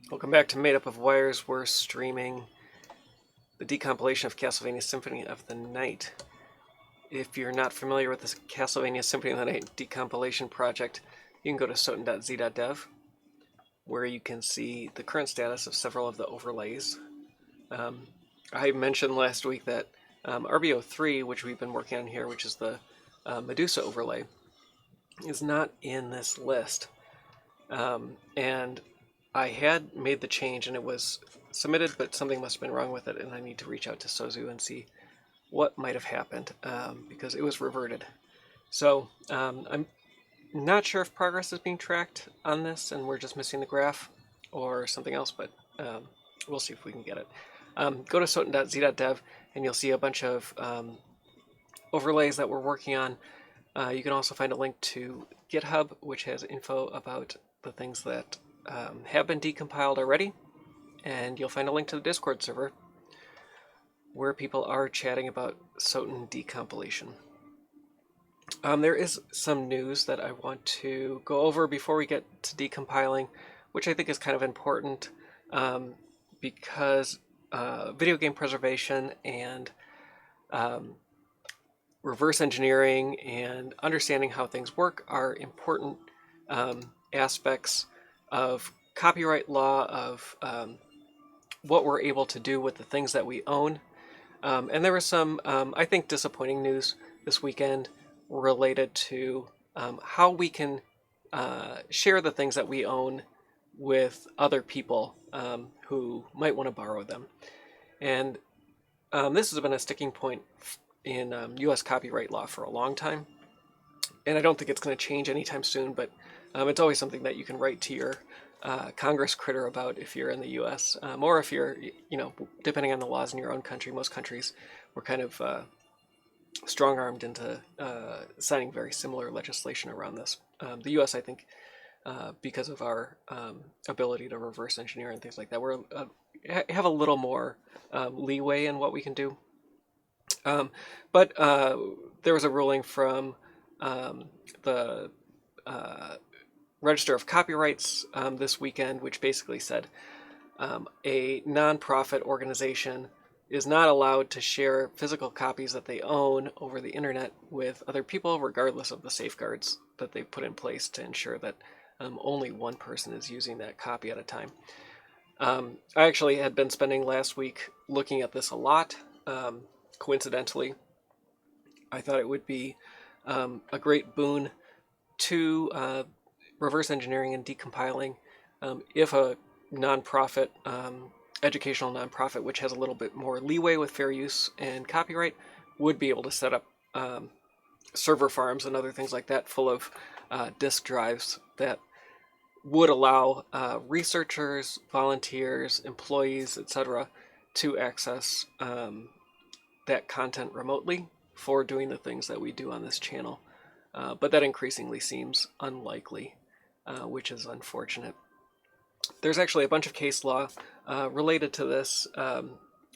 Welcome back to Made Up of Wires. We're streaming the decompilation of Castlevania Symphony of the Night. If you're not familiar with this Castlevania Symphony of the Night decompilation project, you can go to soten.z.dev, where you can see the current status of several of the overlays. I mentioned last week that RBO3, which we've been working on here, which is the Medusa overlay, is not in this list. And I had made the change and it was submitted, but something must have been wrong with it, and I need to reach out to Sozu and see what might have happened because it was reverted. So I'm not sure if progress is being tracked on this and we're just missing the graph or something else, but we'll see if we can get it. Go to soten.z.dev and you'll see a bunch of overlays that we're working on. You can also find a link to GitHub, which has info about the things that have been decompiled already, and you'll find a link to the Discord server where people are chatting about Soten decompilation. There is some news that I want to go over before we get to decompiling, which I think is kind of important because video game preservation and reverse engineering and understanding how things work are important aspects of copyright law, of what we're able to do with the things that we own. And there was some, I think, disappointing news this weekend related to how we can share the things that we own with other people who might want to borrow them. And this has been a sticking point in US copyright law for a long time. And I don't think it's going to change anytime soon, but it's always something that you can write to your Congress critter about if you're in the U.S. Or if you're, depending on the laws in your own country. Most countries were kind of strong-armed into signing very similar legislation around this. The U.S., I think, because of our ability to reverse engineer and things like that, we're have a little more leeway in what we can do. But there was a ruling from the Register of Copyrights this weekend, which basically said a nonprofit organization is not allowed to share physical copies that they own over the internet with other people, regardless of the safeguards that they've put in place to ensure that only one person is using that copy at a time. I actually had been spending last week looking at this a lot. Coincidentally, I thought it would be a great boon to reverse engineering and decompiling if a nonprofit, educational nonprofit, which has a little bit more leeway with fair use and copyright, would be able to set up server farms and other things like that full of disk drives that would allow researchers, volunteers, employees, etc. to access that content remotely for doing the things that we do on this channel. But that increasingly seems unlikely, which is unfortunate. There's actually a bunch of case law related to this.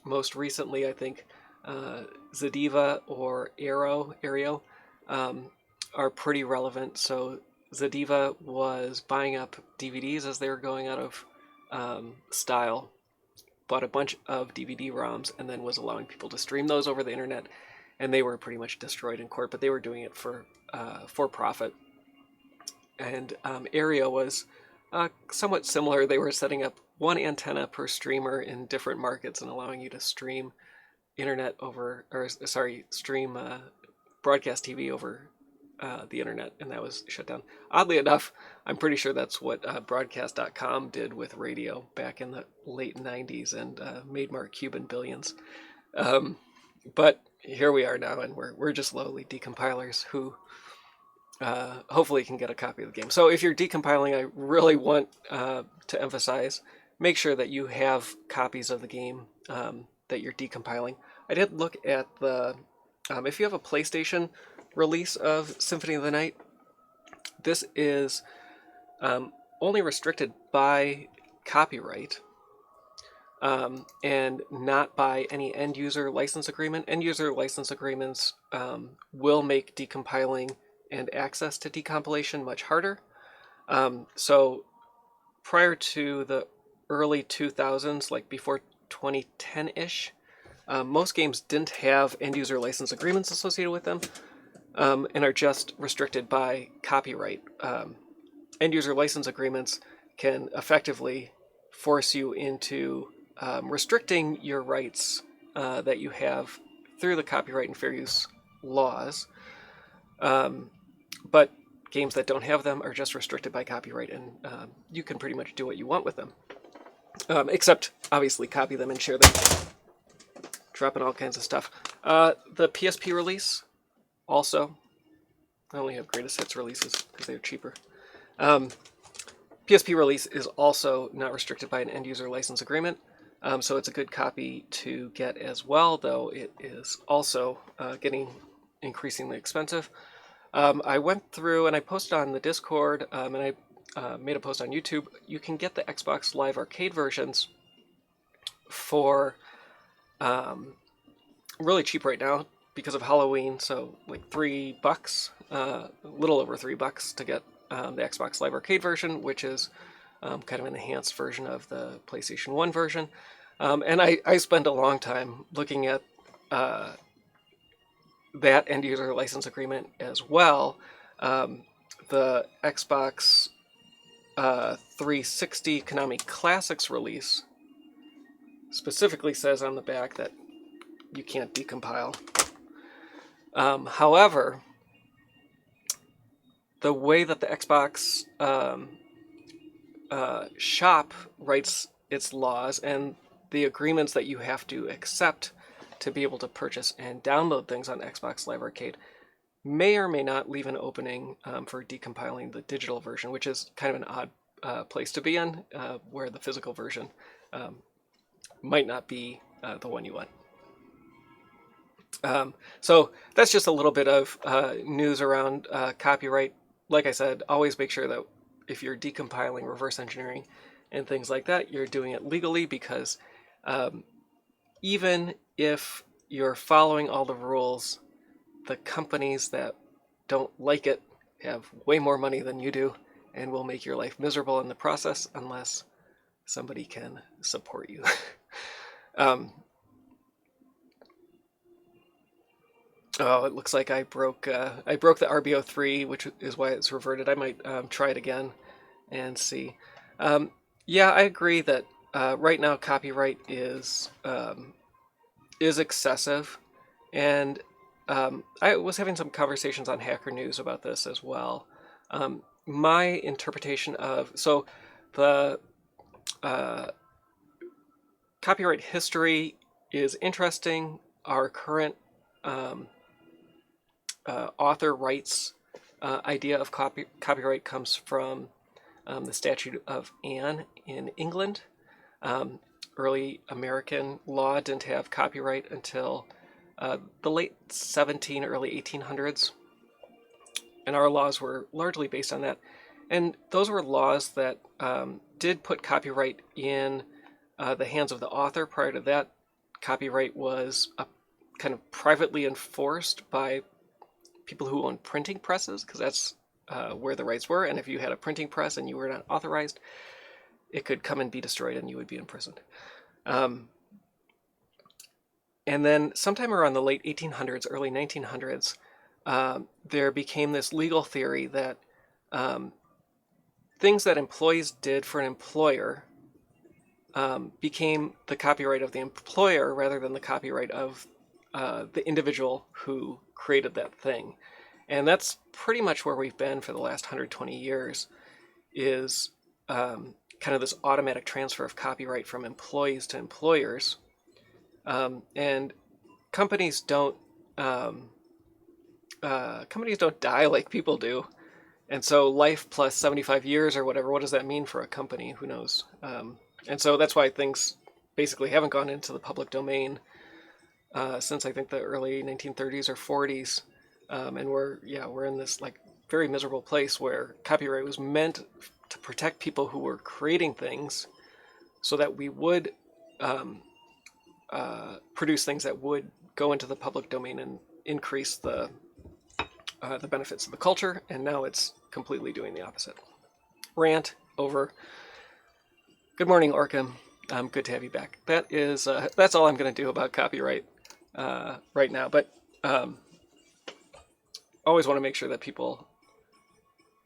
Most recently, I think Zadiva or Aereo are pretty relevant. So Zadiva was buying up DVDs as they were going out of style, bought a bunch of DVD ROMs, and then was allowing people to stream those over the internet, and they were pretty much destroyed in court, but they were doing it for profit. And Aereo was somewhat similar. They were setting up one antenna per streamer in different markets and allowing you to stream stream broadcast TV over the internet, and that was shut down. Oddly enough, I'm pretty sure that's what broadcast.com did with radio back in the late 90s and made Mark Cuban billions. But here we are now, and we're just lowly decompilers who hopefully can get a copy of the game. So if you're decompiling, I really want to emphasize, make sure that you have copies of the game that you're decompiling. I did look at the, if you have a PlayStation release of Symphony of the Night, this is only restricted by copyright and not by any end-user license agreement. End-user license agreements will make decompiling and access to decompilation much harder. So prior to the early 2000s, like before 2010-ish, most games didn't have end-user license agreements associated with them, and are just restricted by copyright. End-user license agreements can effectively force you into restricting your rights that you have through the copyright and fair use laws. But games that don't have them are just restricted by copyright, and you can pretty much do what you want with them. Except, obviously, copy them and share them. Dropping all kinds of stuff. The PSP release, also. I only have greatest hits releases because they're cheaper. PSP release is also not restricted by an end-user license agreement, so it's a good copy to get as well, though it is also getting increasingly expensive. I went through and I posted on the Discord, and I made a post on YouTube. You can get the Xbox Live Arcade versions for really cheap right now because of Halloween, so like $3, a little over $3 to get the Xbox Live Arcade version, which is kind of an enhanced version of the PlayStation 1 version. And I spent a long time looking at that end-user license agreement as well. The Xbox 360 Konami Classics release specifically says on the back that you can't decompile. However, the way that the Xbox shop writes its laws and the agreements that you have to accept to be able to purchase and download things on Xbox Live Arcade may or may not leave an opening for decompiling the digital version, which is kind of an odd place to be in, where the physical version might not be the one you want. So that's just a little bit of news around copyright. Like I said, always make sure that if you're decompiling, reverse engineering, and things like that, you're doing it legally, because even if you're following all the rules, the companies that don't like it have way more money than you do and will make your life miserable in the process unless somebody can support you. Oh, it looks like I broke the RBO3, which is why it's reverted. I might try it again and see. Yeah, I agree that right now copyright is excessive, and I was having some conversations on Hacker News about this as well. My interpretation of the copyright history is interesting. Our current author rights idea of copyright comes from the Statute of Anne in England. Early American law didn't have copyright until the late 1700s, early 1800s, and our laws were largely based on that. And those were laws that did put copyright in the hands of the author. Prior to that, copyright was kind of privately enforced by people who owned printing presses, because that's where the rights were. And if you had a printing press and you were not authorized, it could come and be destroyed and you would be imprisoned. And then sometime around the late 1800s, early 1900s, there became this legal theory that things that employees did for an employer became the copyright of the employer rather than the copyright of the individual who created that thing. And that's pretty much where we've been for the last 120 years, is kind of this automatic transfer of copyright from employees to employers. And companies don't die like people do. And so life plus 75 years or whatever, what does that mean for a company? Who knows? And so that's why things basically haven't gone into the public domain since I think the early 1930s or 40s. And we're in this like very miserable place where copyright was meant to protect people who were creating things so that we would produce things that would go into the public domain and increase the benefits of the culture. And now it's completely doing the opposite. Rant over. Good morning, Orcam. Good to have you back. That's all I'm going to do about copyright right now. But always want to make sure that people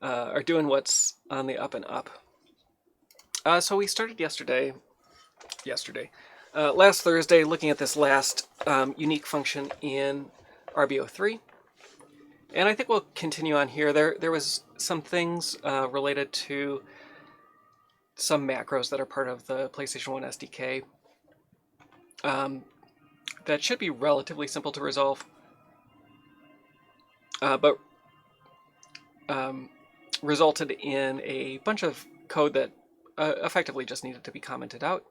are doing what's on the up and up. So we started last Thursday, looking at this last unique function in RBO3. And I think we'll continue on here. There was some things related to some macros that are part of the PlayStation 1 SDK that should be relatively simple to resolve, but resulted in a bunch of code that effectively just needed to be commented out.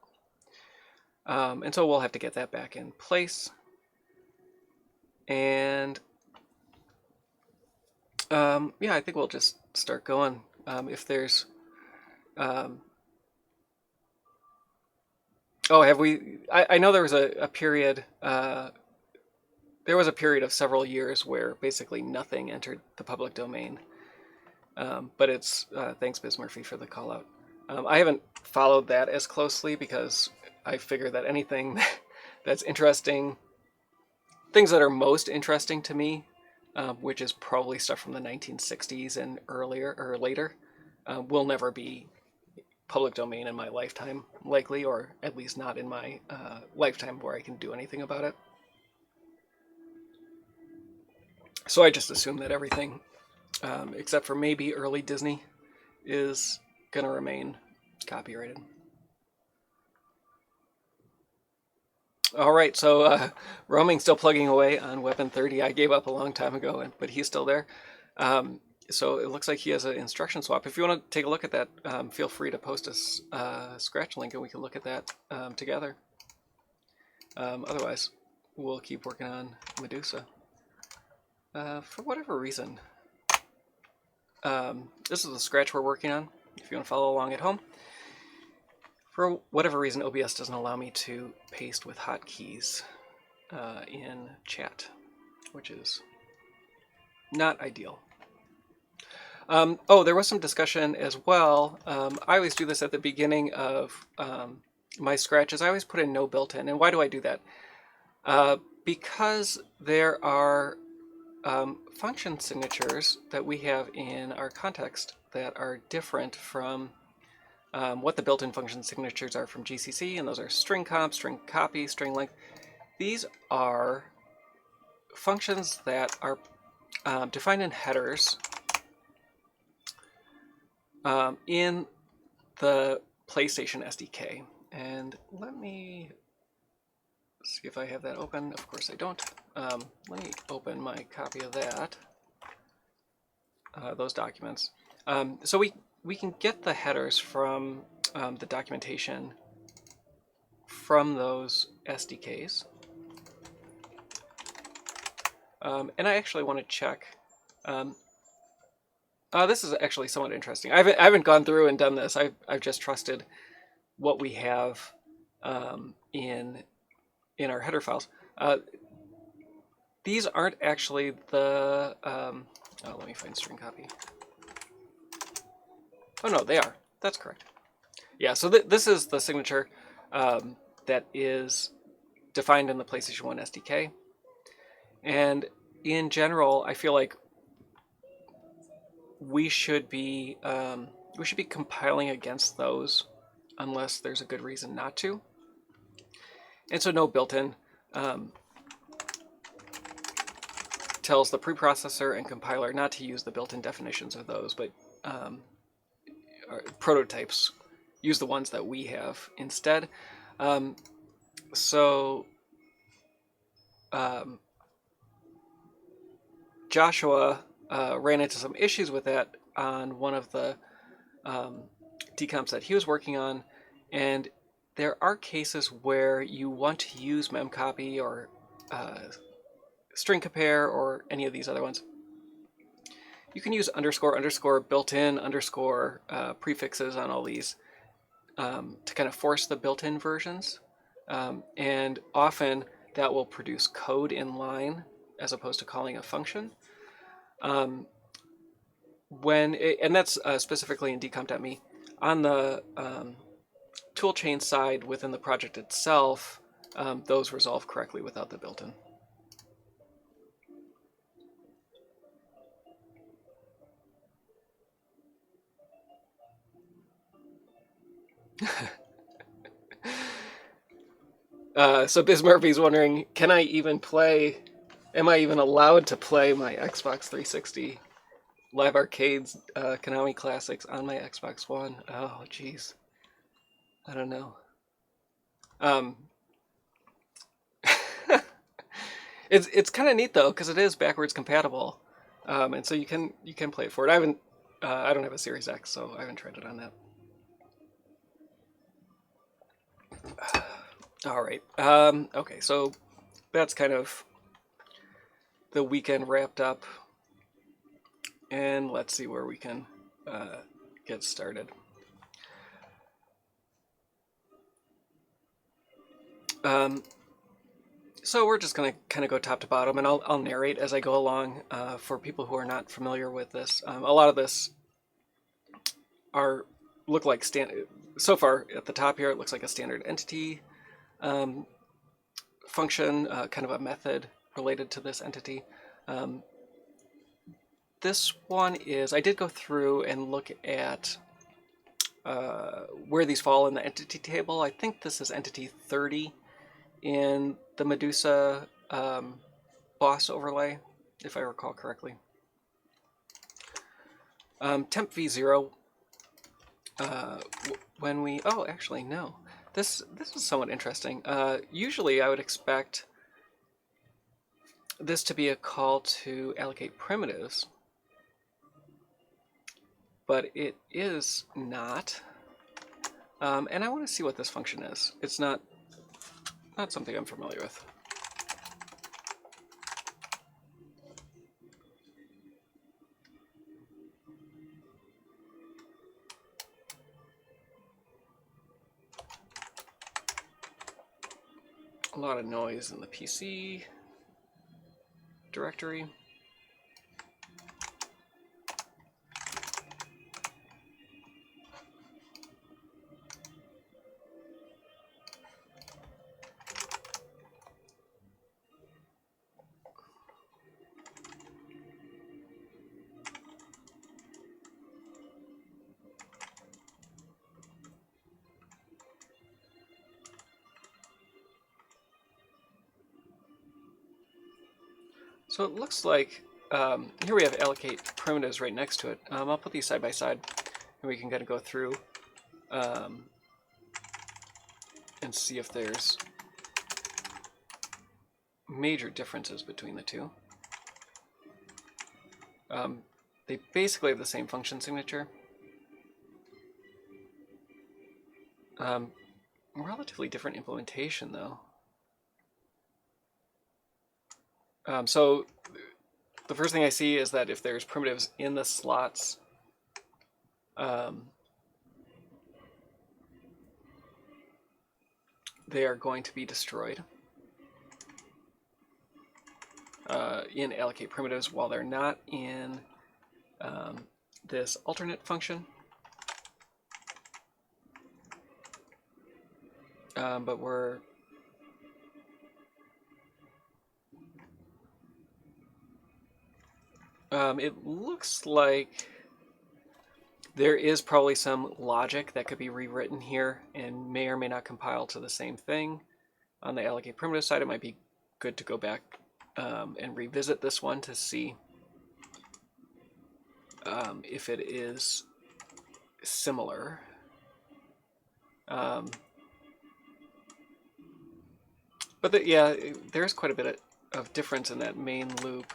And so we'll have to get that back in place. And yeah, I think we'll just start going. If there's have we? I know there was a period. There was a period of several years where basically nothing entered the public domain. But it's thanks, Biz Murphy, for the call out. I haven't followed that as closely because I figure that anything that's interesting, things that are most interesting to me, which is probably stuff from the 1960s and earlier or later, will never be public domain in my lifetime, likely, or at least not in my lifetime where I can do anything about it. So I just assume that everything, except for maybe early Disney, is going to remain copyrighted. All right, so Roaming's still plugging away on Weapon 30. I gave up a long time ago, but he's still there. So it looks like he has an instruction swap. If you want to take a look at that, feel free to post a scratch link and we can look at that together. Otherwise, we'll keep working on Medusa. For whatever reason, this is the scratch we're working on, if you want to follow along at home. For whatever reason, OBS doesn't allow me to paste with hotkeys in chat, which is not ideal. There was some discussion as well. I always do this at the beginning of my scratches. I always put in no built-in. And why do I do that? Because there are function signatures that we have in our context that are different from what the built-in function signatures are from GCC, and those are string comp, string copy, string length. These are functions that are defined in headers in the PlayStation SDK. And let me see if I have that open. Of course I don't. Let me open my copy of that, those documents. So we can get the headers from the documentation from those SDKs. And I actually want to check. This is actually somewhat interesting. I haven't gone through and done this. I've just trusted what we have in our header files. These aren't actually the. Let me find string copy. Oh no, they are. That's correct. Yeah. So this is the signature that is defined in the PlayStation 1 SDK, and in general, I feel like we should be compiling against those unless there's a good reason not to. And so no built-in tells the preprocessor and compiler not to use the built-in definitions of those, but prototypes use the ones that we have instead. Joshua ran into some issues with that on one of the decomps that he was working on, and there are cases where you want to use memcopy or string compare or any of these other ones. You can use underscore underscore built-in underscore prefixes on all these to kind of force the built-in versions, and often that will produce code in line as opposed to calling a function. And that's specifically in decomp.me. On the toolchain side within the project itself, those resolve correctly without the built-in. So Biz Murphy's wondering, can I even play, am I even allowed to play my Xbox 360 Live Arcade's Konami Classics on my Xbox One? Oh, jeez. I don't know. It's kind of neat though, because it is backwards compatible, and so you can play it for it. I don't have a Series X, so I haven't tried it on that. All right. Okay, so that's kind of the weekend wrapped up, and let's see where we can get started. So we're just going to kind of go top to bottom, and I'll narrate as I go along for people who are not familiar with this. A lot of this look like so far at the top here, it looks like a standard entity function, kind of a method related to this entity. This one is, I did go through and look at where these fall in the entity table. I think this is entity 30 in the Medusa boss overlay, if I recall correctly. Temp v0, when we, oh, actually, no. This is somewhat interesting. Usually I would expect this to be a call to allocate primitives, but it is not. And I want to see what this function is. It's not something I'm familiar with. A lot of noise in the PC directory. So it looks like, here we have allocate primitives right next to it. I'll put these side by side, and we can kind of go through and see if there's major differences between the two. They basically have the same function signature. Relatively different implementation, though. So the first thing I see is that if there's primitives in the slots, they are going to be destroyed in allocate primitives, while they're not in this alternate function. But we're it looks like there is probably some logic that could be rewritten here and may or may not compile to the same thing. On the allocate primitive side, it might be good to go back and revisit this one to see if it is similar. But yeah, there's quite a bit of difference in that main loop.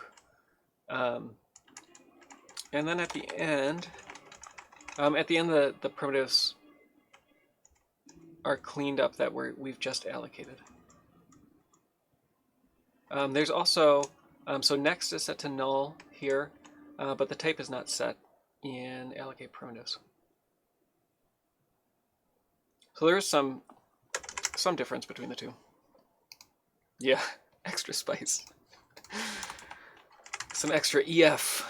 And then at the end, the primitives are cleaned up that we've just allocated. There's also, so next is set to null here, but the type is not set in allocate primitives. So there is some difference between the two. Yeah, extra spice. Some extra EF.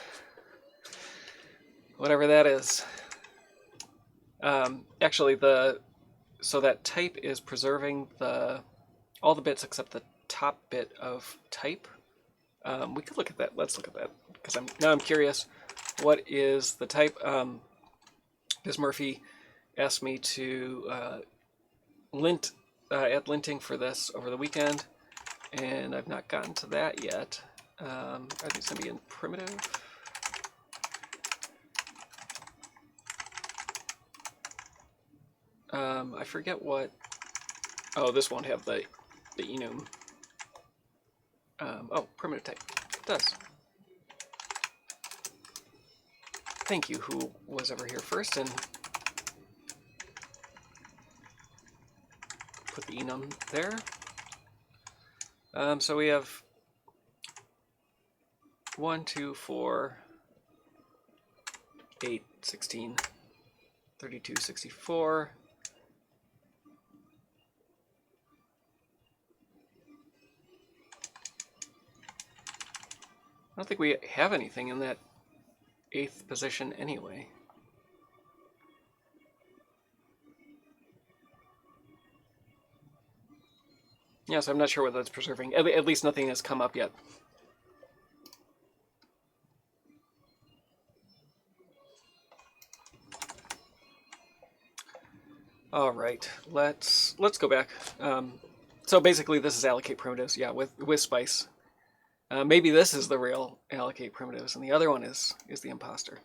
Whatever that is. Actually, the so that type is preserving all the bits except the top bit of type. We could look at that. Let's look at that because now I'm curious. What is the type? Ms. Murphy asked me to add linting for this over the weekend, and I've not gotten to that yet. Are these going to be in primitive? I forget what. Oh, this won't have the enum. Oh, primitive type. It does. Thank you, who was ever here first, and put the enum there. So we have 1, 2, 4, 8, 16, 32, 64. I don't think we have anything in that 8th position anyway. Yeah, so I'm not sure what that's preserving. At least nothing has come up yet. All right, let's go back. So basically, this is allocate primitives. Yeah, with spice. Maybe this is the real allocate primitives, and the other one is the imposter.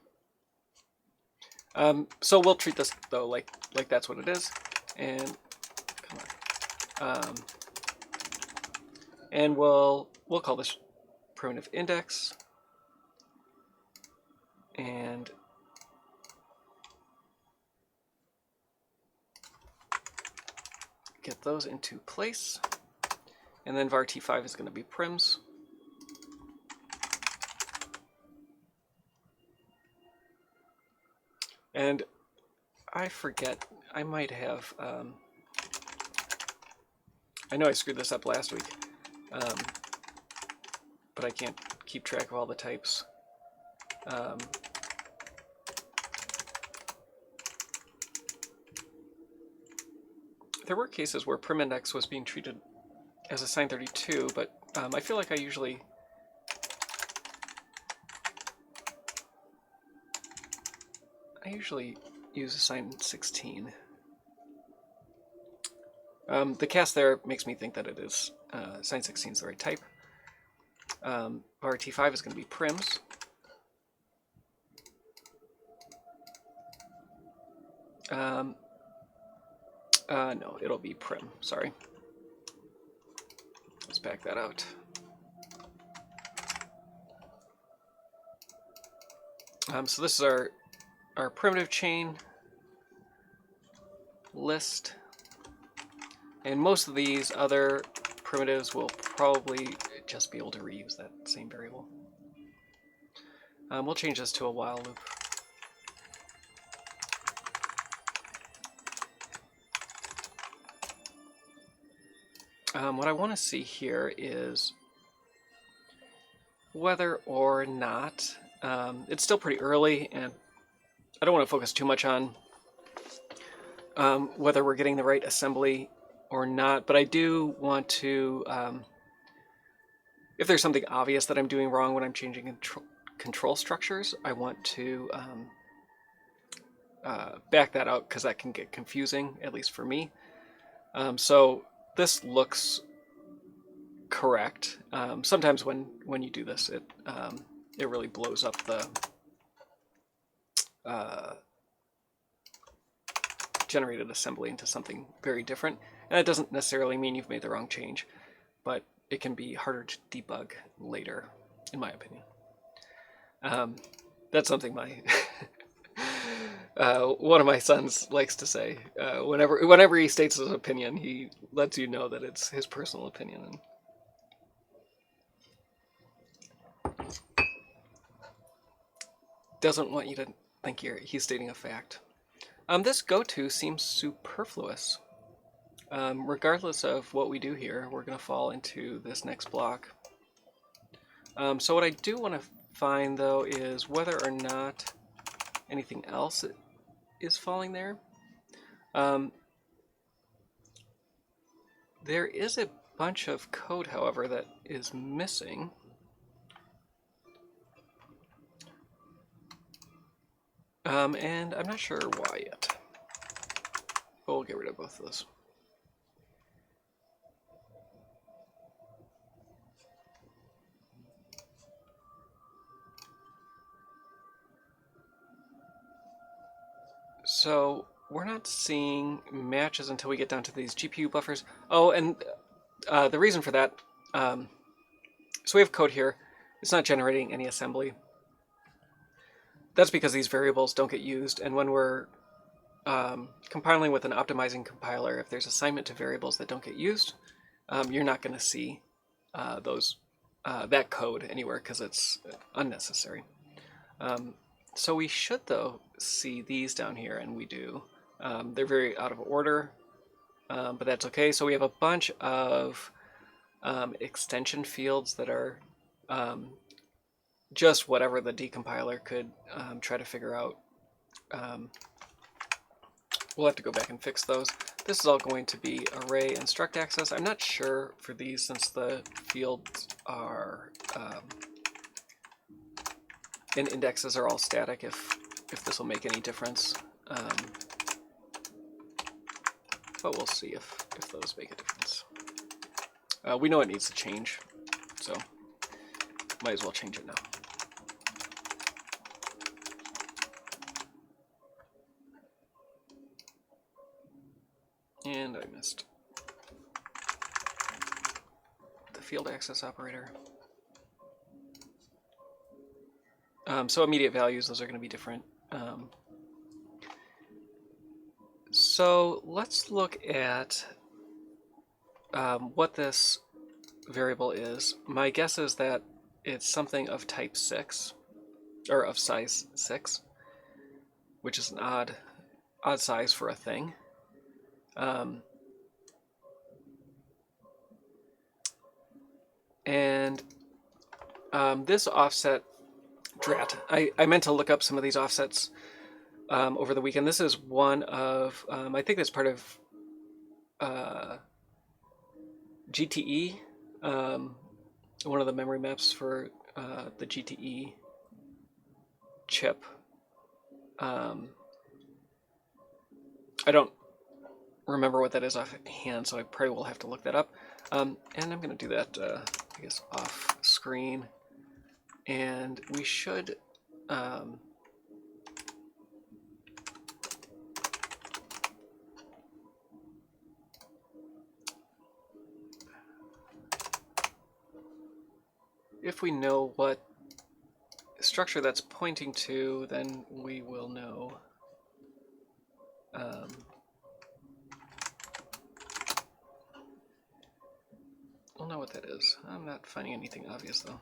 So we'll treat this though like that's what it is, and come on, and we'll call this primitive index, and get those into place, and then var t5 is going to be prims. And I forget, I might have, I know I screwed this up last week, but I can't keep track of all the types. There were cases where prim index was being treated as a sign 32, but I feel like I usually use a sign 16. The cast there makes me think that it is sign 16 is the right type. Var t5 is going to be prims. No, it'll be prim. Sorry. Let's back that out. So this is our primitive chain list, and most of these other primitives will probably just be able to reuse that same variable. We'll change this to a while loop. What I want to see here is whether or not, it's still pretty early, and I don't want to focus too much on whether we're getting the right assembly or not, but I do want to, if there's something obvious that I'm doing wrong when I'm changing control structures, I want to back that out because that can get confusing, at least for me. So this looks correct. Sometimes when you do this, it really blows up the generated assembly into something very different. And that doesn't necessarily mean you've made the wrong change, but it can be harder to debug later, in my opinion. That's something my one of my sons likes to say. Whenever he states his opinion, he lets you know that it's his personal opinion. And doesn't want you to think he's stating a fact. This go-to seems superfluous. Regardless of what we do here, we're going to fall into this next block. So what I do want to find, though, is whether or not anything else is falling there. There is a bunch of code, however, that is missing. And I'm not sure why yet. But we'll get rid of both of those. So we're not seeing matches until we get down to these GPU buffers. Oh, and the reason for that, so we have code here. It's not generating any assembly. That's because these variables don't get used, and when we're compiling with an optimizing compiler, if there's assignment to variables that don't get used, you're not going to see that code anywhere because it's unnecessary. So we should, though, see these down here, and we do. They're very out of order, but that's okay. So we have a bunch of extension fields that are just whatever the decompiler could try to figure out. We'll have to go back and fix those. This is all going to be array and struct access. I'm not sure for these since the fields are and indexes are all static if this will make any difference. But we'll see if those make a difference. We know it needs to change, so might as well change it now. And I missed the field access operator. So immediate values, those are going to be different. So let's look at what this variable is. My guess is that it's something of type 6, or of size 6, which is an odd size for a thing. This offset drat, I meant to look up some of these offsets over the weekend. This is one of, I think that's part of GTE, one of the memory maps for the GTE chip. I don't remember what that is offhand, so I probably will have to look that up. And I'm going to do that, I guess, off screen. And we should if we know what structure that's pointing to, then we will know. We'll know what that is. I'm not finding anything obvious, though.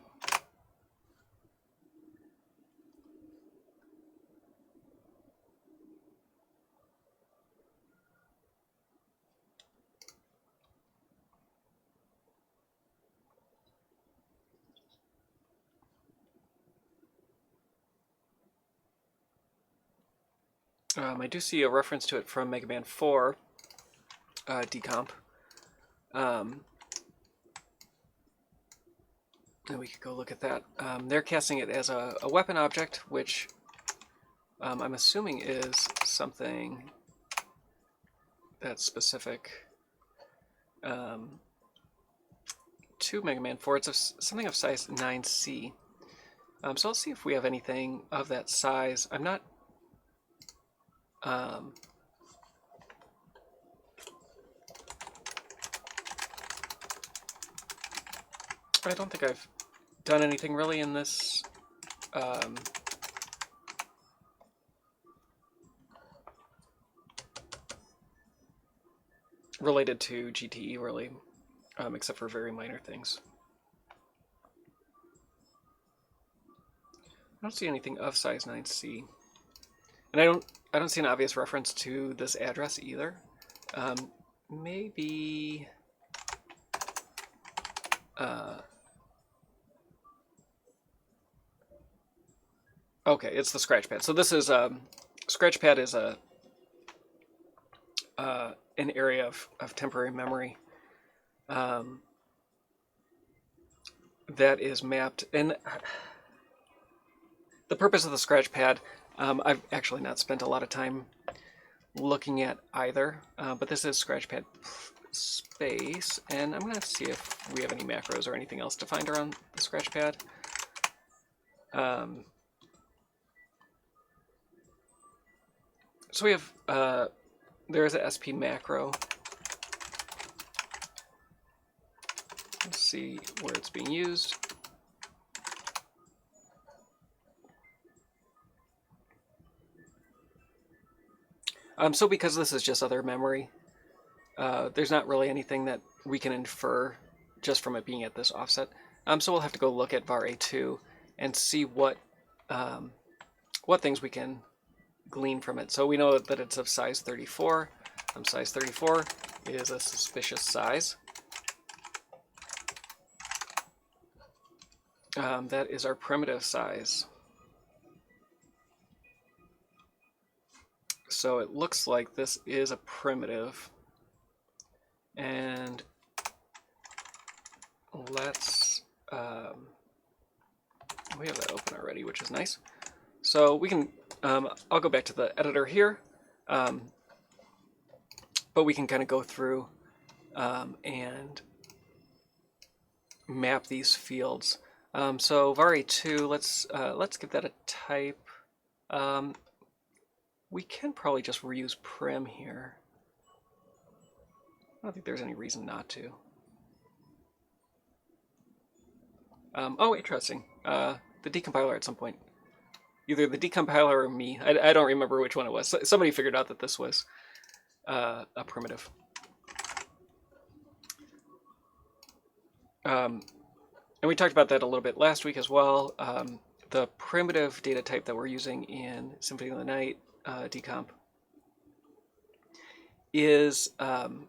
I do see a reference to it from Mega Man 4 Decomp. And we could go look at that. They're casting it as a weapon object, which I'm assuming is something that's specific to Mega Man 4. It's something of size 9C. So I'll see if we have anything of that size. I'm not... I don't think I've done anything really in this related to GTE, really, except for very minor things. I don't see anything of size 9C, and I don't see an obvious reference to this address either. Maybe. Okay, it's the scratchpad. So this is scratchpad is an area of temporary memory that is mapped. And the purpose of the scratch pad, I've actually not spent a lot of time looking at either, but this is scratch pad space, and I'm going to see if we have any macros or anything else defined around the scratch pad. So we have, there is a SP macro. Let's see where it's being used. So because this is just other memory, there's not really anything that we can infer just from it being at this offset. So we'll have to go look at var A2 and see what things we can glean from it. So we know that it's of size 34. Size 34 is a suspicious size. That is our primitive size. So it looks like this is a primitive. And let's, we have that open already, which is nice. So we can, I'll go back to the editor here, but we can kind of go through and map these fields. So var A2, let's give that a type. We can probably just reuse prim here. I don't think there's any reason not to. Oh, interesting. The decompiler at some point, either the decompiler or me, I don't remember which one it was. Somebody figured out that this was a primitive. And we talked about that a little bit last week as well. The primitive data type that we're using in Symphony of the Night decomp is kind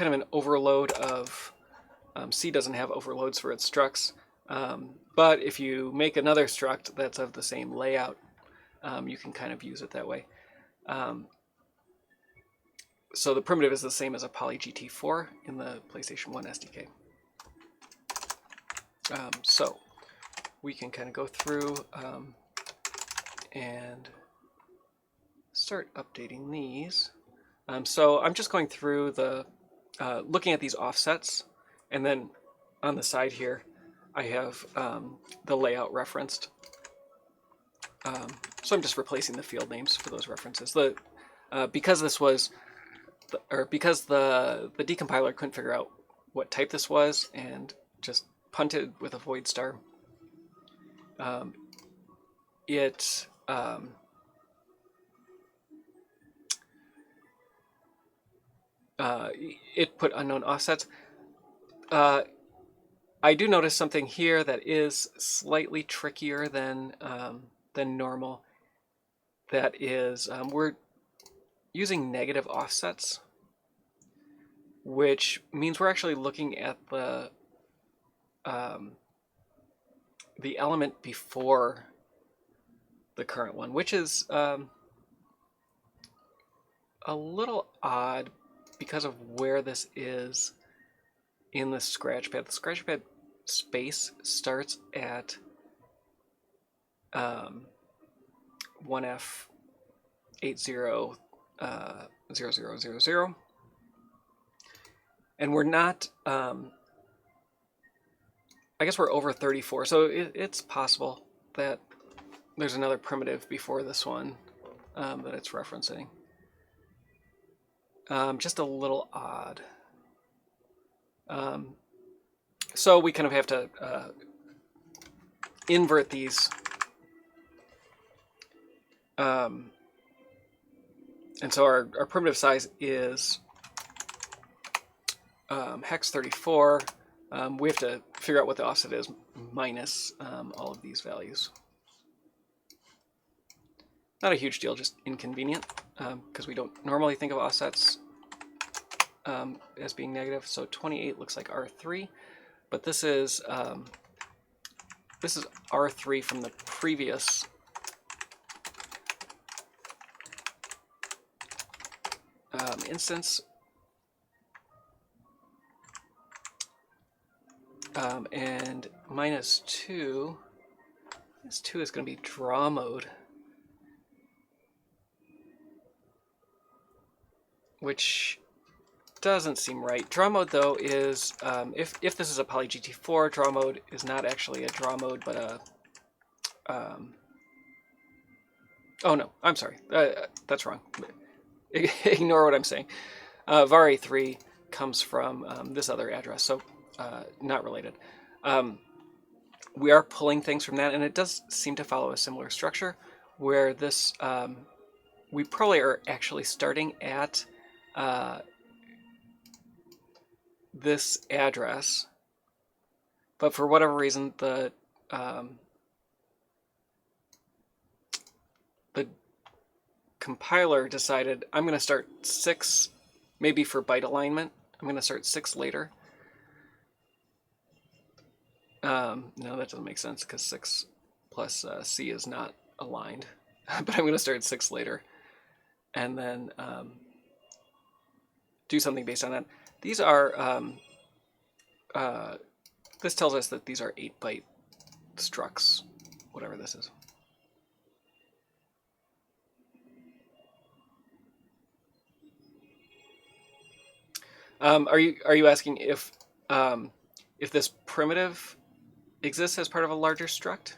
of an overload of, C doesn't have overloads for its structs, but if you make another struct that's of the same layout, you can kind of use it that way. So the primitive is the same as a Poly GT4 in the PlayStation 1 SDK. So we can kind of go through and start updating these. So I'm just going through the, looking at these offsets, and then on the side here, I have the layout referenced. So I'm just replacing the field names for those references. Because this was, because the decompiler couldn't figure out what type this was and just punted with a void star, it put unknown offsets. I do notice something here that is slightly trickier than normal. That is, we're using negative offsets, which means we're actually looking at the element before the current one, which is a little odd because of where this is in the scratch pad. The scratch pad space starts at 1F800000, and we're not, I guess we're over 34, so it's possible that there's another primitive before this one that it's referencing. Just a little odd. So we kind of have to invert these. And so our primitive size is hex 34. We have to figure out what the offset is minus all of these values. Not a huge deal, just inconvenient, because we don't normally think of offsets as being negative. So 28 looks like R3, but this is R3 from the previous instance, and -2. -2 is going to be draw mode, which doesn't seem right. Draw mode, though, is if this is a Poly GT4, draw mode is not actually a draw mode, but a oh no, I'm sorry, that's wrong. Ignore what I'm saying. var-a3 comes from this other address, so not related. We are pulling things from that, and it does seem to follow a similar structure, where this we probably are actually starting at this address, but for whatever reason the compiler decided I'm going to start 6, maybe for byte alignment. I'm going to start 6 later. No, that doesn't make sense because 6 plus C is not aligned. But I'm going to start 6 later, and then do something based on that. These are this tells us that these are 8-byte structs, whatever this is. Are you asking if this primitive exists as part of a larger struct?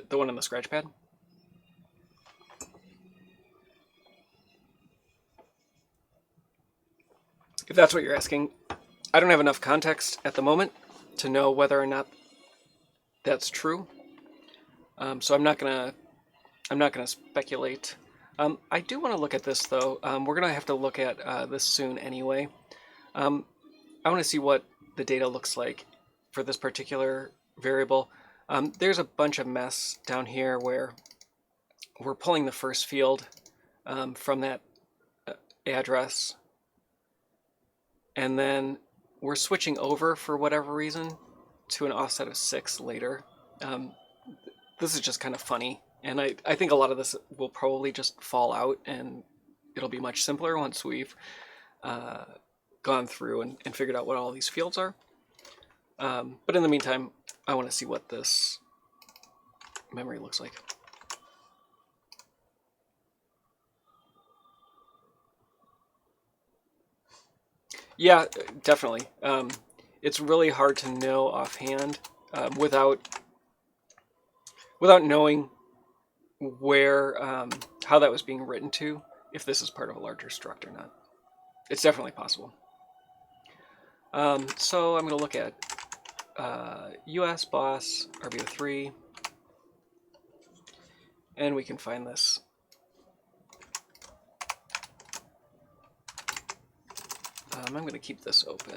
The one on the scratch pad? If that's what you're asking, I don't have enough context at the moment to know whether or not that's true. So I'm not gonna speculate. I do want to look at this though. We're gonna have to look at this soon anyway. I want to see what the data looks like for this particular variable. There's a bunch of mess down here where we're pulling the first field from that address, and then we're switching over for whatever reason to an offset of 6 later. This is just kind of funny, and I think a lot of this will probably just fall out, and it'll be much simpler once we've gone through and figured out what all these fields are. But in the meantime, I want to see what this memory looks like. Yeah, definitely. It's really hard to know offhand without knowing where how that was being written to, if this is part of a larger struct or not. It's definitely possible. So I'm going to look at US boss RB03, and we can find this. I'm going to keep this open.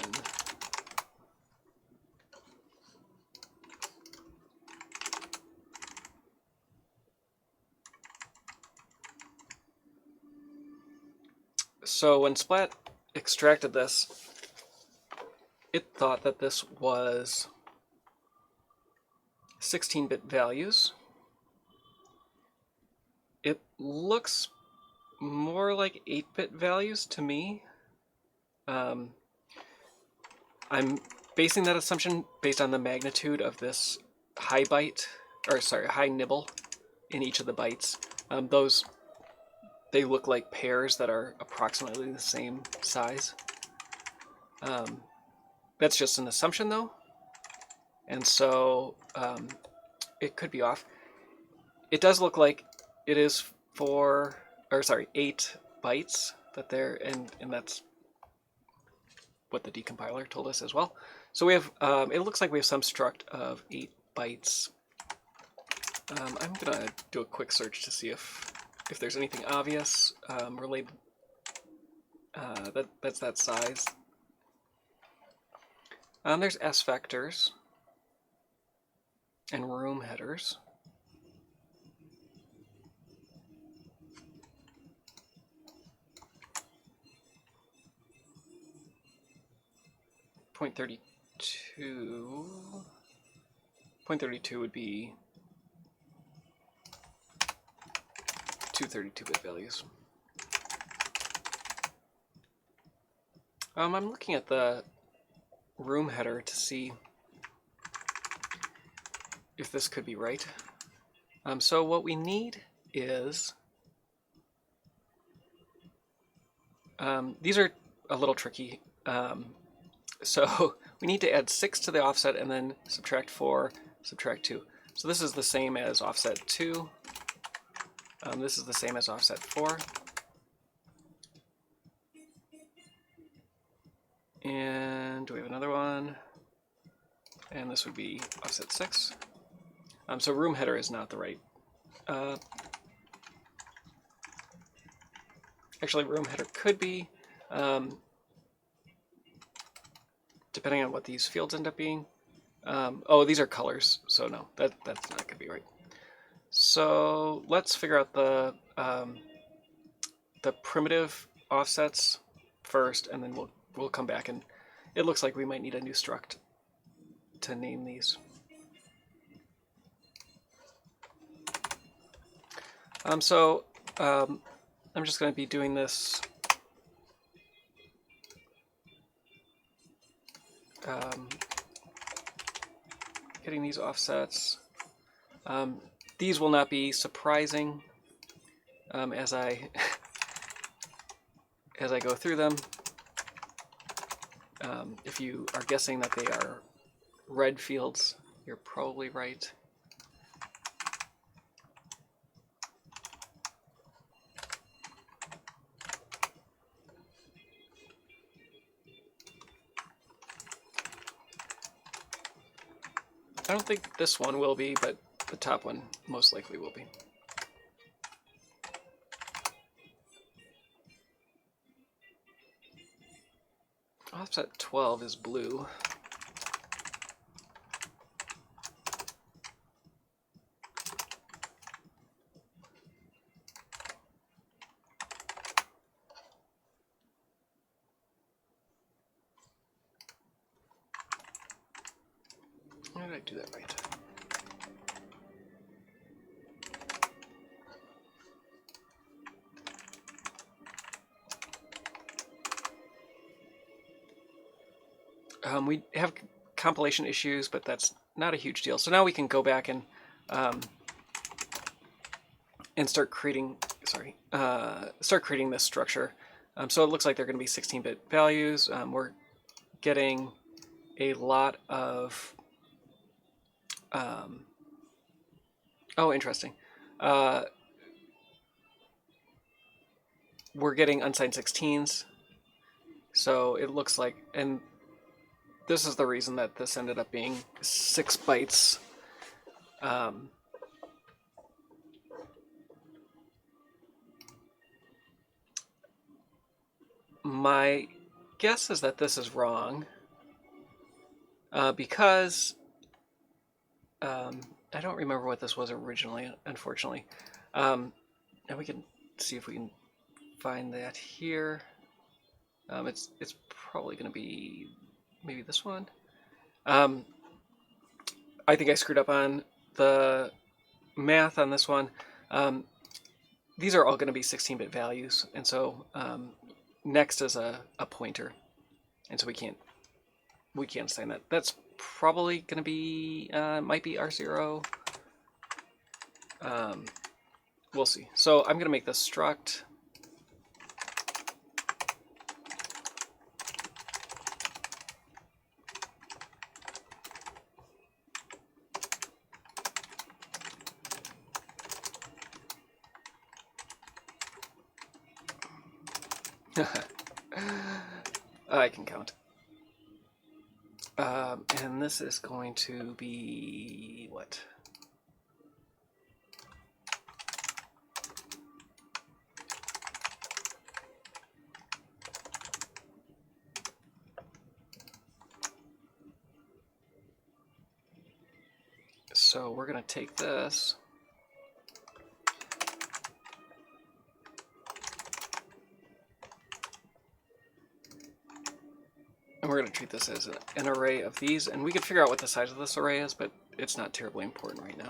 So when Splat extracted this, it thought that this was 16-bit values. It looks more like 8-bit values to me. I'm basing that assumption based on the magnitude of this high nibble in each of the bytes. They look like pairs that are approximately the same size. That's just an assumption though, and so it could be off. It does look like it is 8 bytes that they're, and that's what the decompiler told us as well. So we have, it looks like we have some struct of 8 bytes. I'm gonna do a quick search to see if there's anything obvious related that's that size. There's S vectors and room headers. Point 32 would be 2 32-bit values. I'm looking at the room header to see if this could be right. So what we need is, these are a little tricky. So we need to add 6 to the offset and then subtract 4, subtract 2. So this is the same as offset 2. This is the same as offset 4. And do we have another one? And this would be offset 6. So room header is not the right. Actually, room header could be, depending on what these fields end up being. Oh, these are colors, so no, that's not going to be right. So let's figure out the primitive offsets first, and then we'll come back, and it looks like we might need a new struct to name these. I'm just going to be doing this getting these offsets. These will not be surprising as I go through them. If you are guessing that they are red fields, you're probably right. I don't think this one will be, but the top one most likely will be. Offset 12 is blue. Why did I do that right? We have compilation issues, but that's not a huge deal. So now we can go back and start creating. Start creating this structure. So it looks like they're going to be 16-bit values. We're getting a lot of. Oh, interesting. We're getting unsigned 16s. So it looks like, and this is the reason that this ended up being 6 bytes. My guess is that this is wrong because I don't remember what this was originally, unfortunately. And we can see if we can find that here. It's probably going to be maybe this one. I think I screwed up on the math on this one. These are all going to be 16-bit values, and so next is a pointer, and so we can't assign that. That's probably going to be might be R0. We'll see. So I'm going to make this struct. I can count. And this is going to be what? So we're going to take this. And we're going to treat this as an array of these, and we can figure out what the size of this array is, but it's not terribly important right now.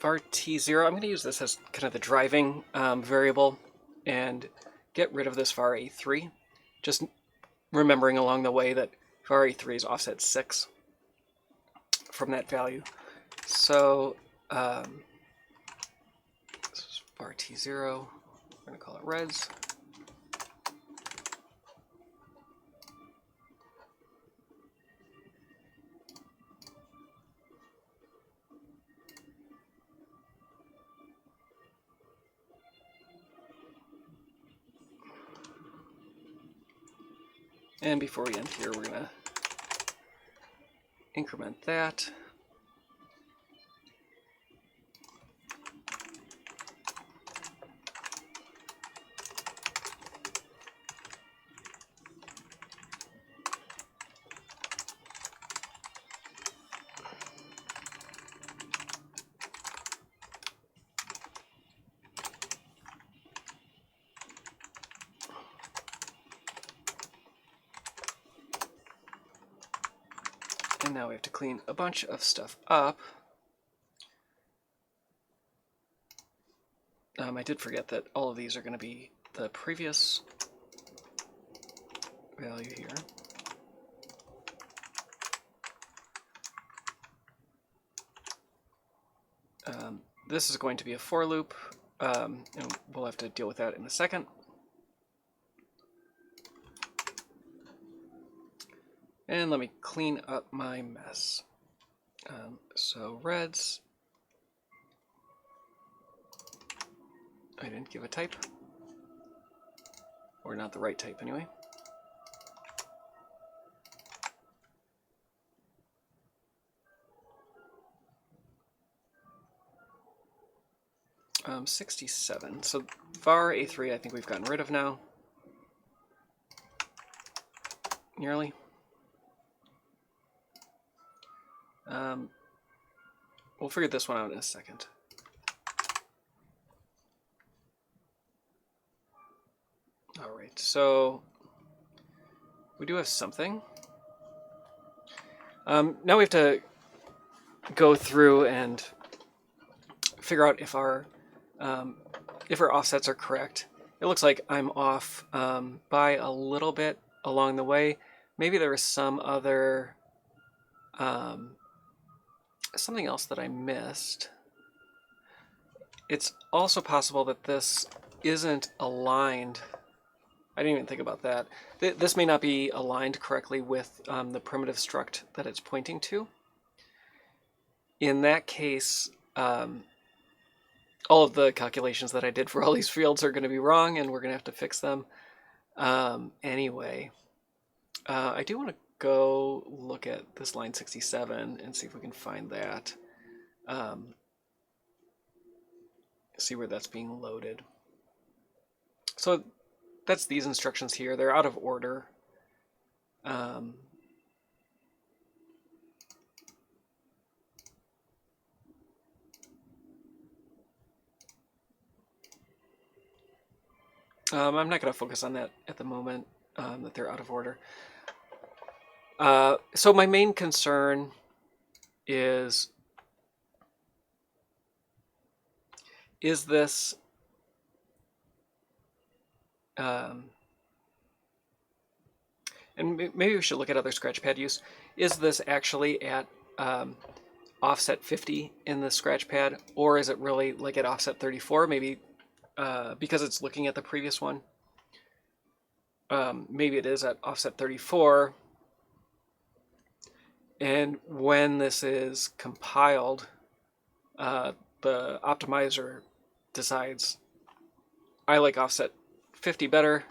var t0, I'm going to use this as kind of the driving variable and get rid of this var a3. Just remembering along the way that var a3 is offset 6 from that value. So this is var t0. We're going to call it reds. And before we end here, we're going to increment that. And now we have to clean a bunch of stuff up. I did forget that all of these are going to be the previous value here. This is going to be a for loop, and we'll have to deal with that in a second. And let me clean up my mess. So reds, I didn't give a type, or not the right type anyway. 67. So var a3 I think we've gotten rid of now. Nearly. We'll figure this one out in a second. All right, so we do have something. Now we have to go through and figure out if our offsets are correct. It looks like I'm off by a little bit along the way. Maybe there was some other something else that I missed. It's also possible that this isn't aligned. I didn't even think about that. This may not be aligned correctly with the primitive struct that it's pointing to. In that case, all of the calculations that I did for all these fields are going to be wrong, and we're going to have to fix them anyway. I do want to go look at this line 67 and see if we can find that. See where that's being loaded. So that's these instructions here. They're out of order. I'm not going to focus on that at the moment, that they're out of order. So my main concern is this and maybe we should look at other scratchpad use. Is this actually at offset 50 in the scratchpad, or is it really like at offset 34? Maybe because it's looking at the previous one. Maybe it is at offset 34. And when this is compiled, the optimizer decides I like offset 50 better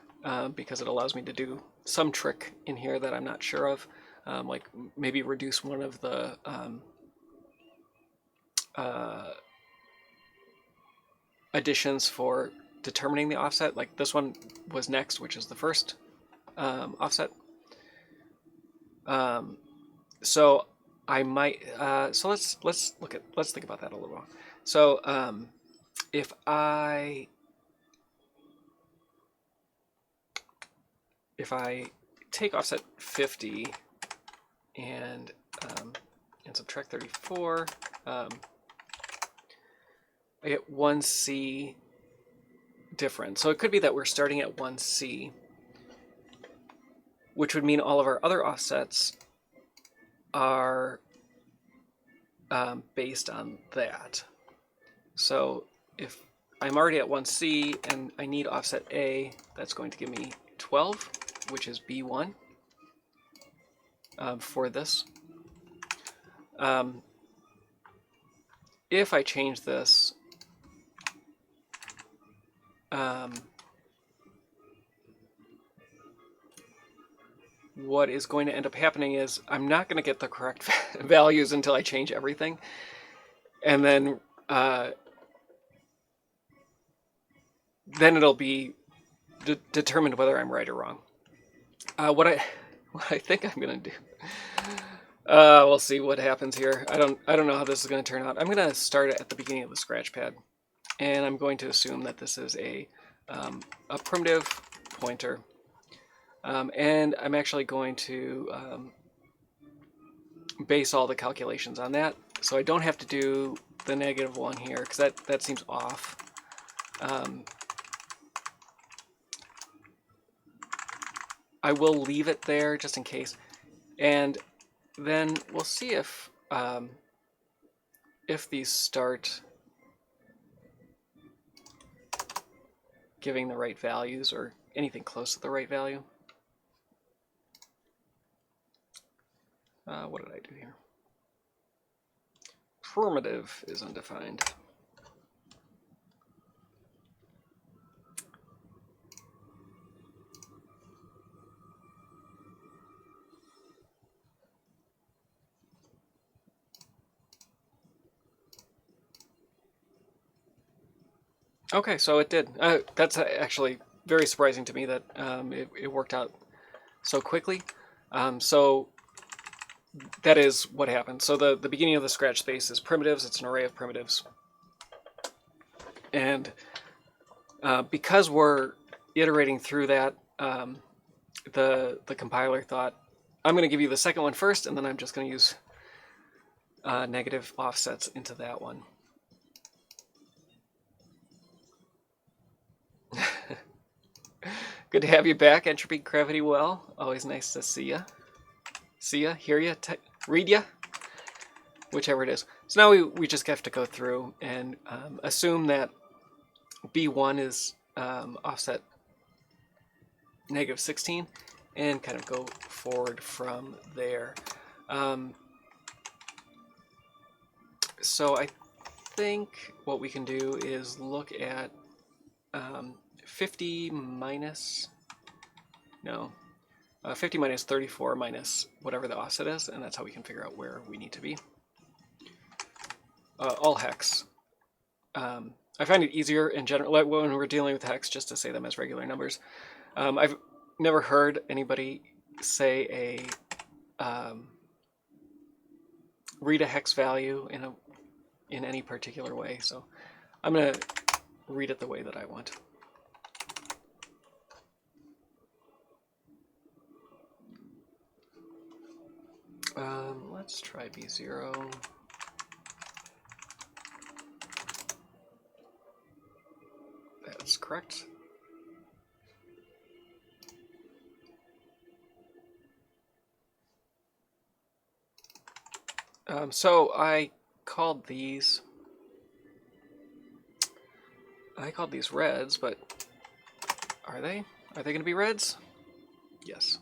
because it allows me to do some trick in here that I'm not sure of, like maybe reduce one of the additions for determining the offset. Like this one was next, which is the first offset. So I might. So let's think about that a little more. So if I take offset 50 and subtract 34, I get 1C difference. So it could be that we're starting at 1C, which would mean all of our other offsets are based on that. So if I'm already at 1C and I need offset A, that's going to give me 12, which is B1 for this. If I change this, what is going to end up happening is I'm not going to get the correct values until I change everything. And then it'll be determined whether I'm right or wrong. What I think I'm going to do, we'll see what happens here. I don't know how this is going to turn out. I'm going to start at the beginning of the scratch pad, and I'm going to assume that this is a primitive pointer. And I'm actually going to base all the calculations on that. So I don't have to do the -1 here, because that seems off. I will leave it there just in case. And then we'll see if these start giving the right values or anything close to the right value. What did I do here? Primitive is undefined. Okay, so it did. That's actually very surprising to me that it worked out so quickly. So that is what happened. So the beginning of the scratch space is primitives. It's an array of primitives. And because we're iterating through that, the compiler thought, I'm going to give you the second one first, and then I'm just going to use negative offsets into that one. Good to have you back, Entropy Gravity Well. Always nice to see ya. See ya, hear ya, read ya, whichever it is. So now we just have to go through and assume that B1 is offset -16 and kind of go forward from there. So I think what we can do is look at 50 minus 34 minus whatever the offset is, and that's how we can figure out where we need to be. All hex. I find it easier in general, like when we're dealing with hex, just to say them as regular numbers. I've never heard anybody say read a hex value in any particular way, so I'm going to read it the way that I want. Let's try B0. That's correct. So I called these reds, but are they? Are they going to be reds? Yes.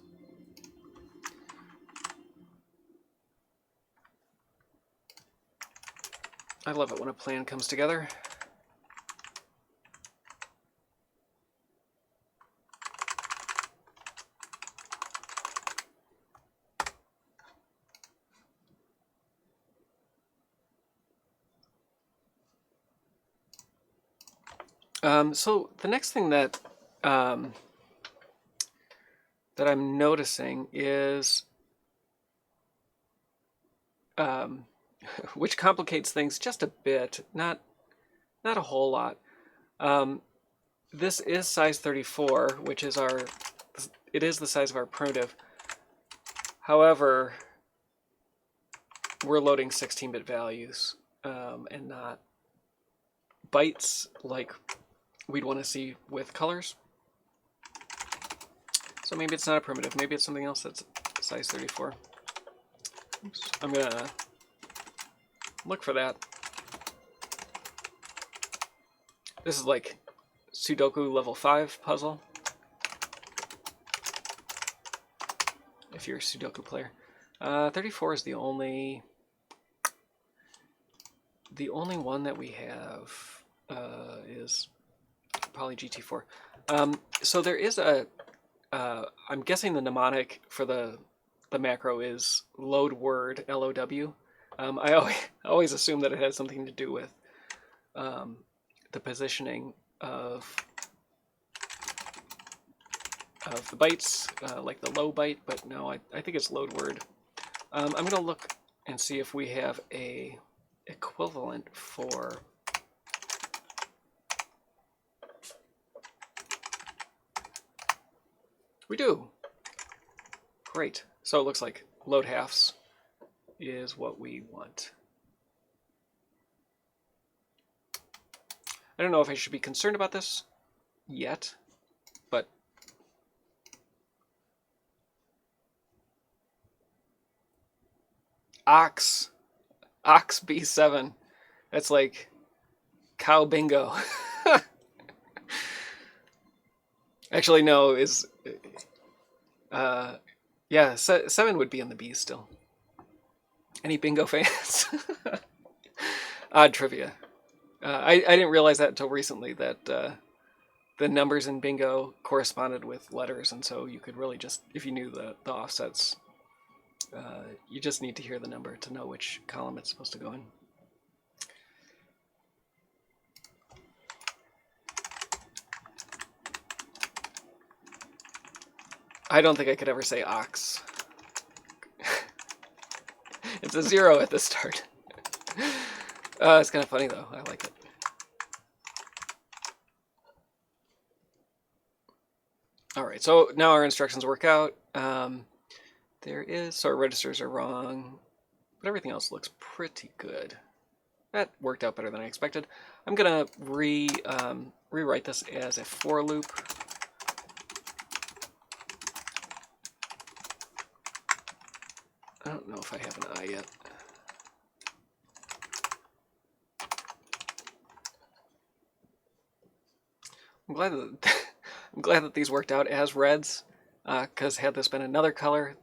I love it when a plan comes together. So the next thing that that I'm noticing is which complicates things just a bit, not a whole lot. This is size 34, which is it is the size of our primitive. However, we're loading 16-bit values and not bytes like we'd want to see with colors. So maybe it's not a primitive. Maybe it's something else that's size 34. Oops. I'm going to look for that. This is like Sudoku level 5 puzzle. If you're a Sudoku player. 34 is the only one that we have is Poly GT4. So there is a I'm guessing the mnemonic for the macro is load word, LOW. I always assume that it has something to do with the positioning of the bytes, like the low byte, but no, I think it's load word. I'm going to look and see if we have a equivalent for we do. Great. So it looks like load halves is what we want. I don't know if I should be concerned about this yet, but Ox B7. That's like cow bingo. Actually, no, is yeah, 7 would be in the B still. Any bingo fans? Odd trivia. I didn't realize that until recently, that the numbers in bingo corresponded with letters, and so you could really just, if you knew the offsets, you just need to hear the number to know which column it's supposed to go in. I don't think I could ever say ox. It's a 0 at the start. It's kind of funny though. I like it. All right, so now our instructions work out. So our registers are wrong, but everything else looks pretty good. That worked out better than I expected. I'm gonna rewrite this as a for loop. I don't know if I have an I yet. I'm glad that these worked out as reds, because had this been another color,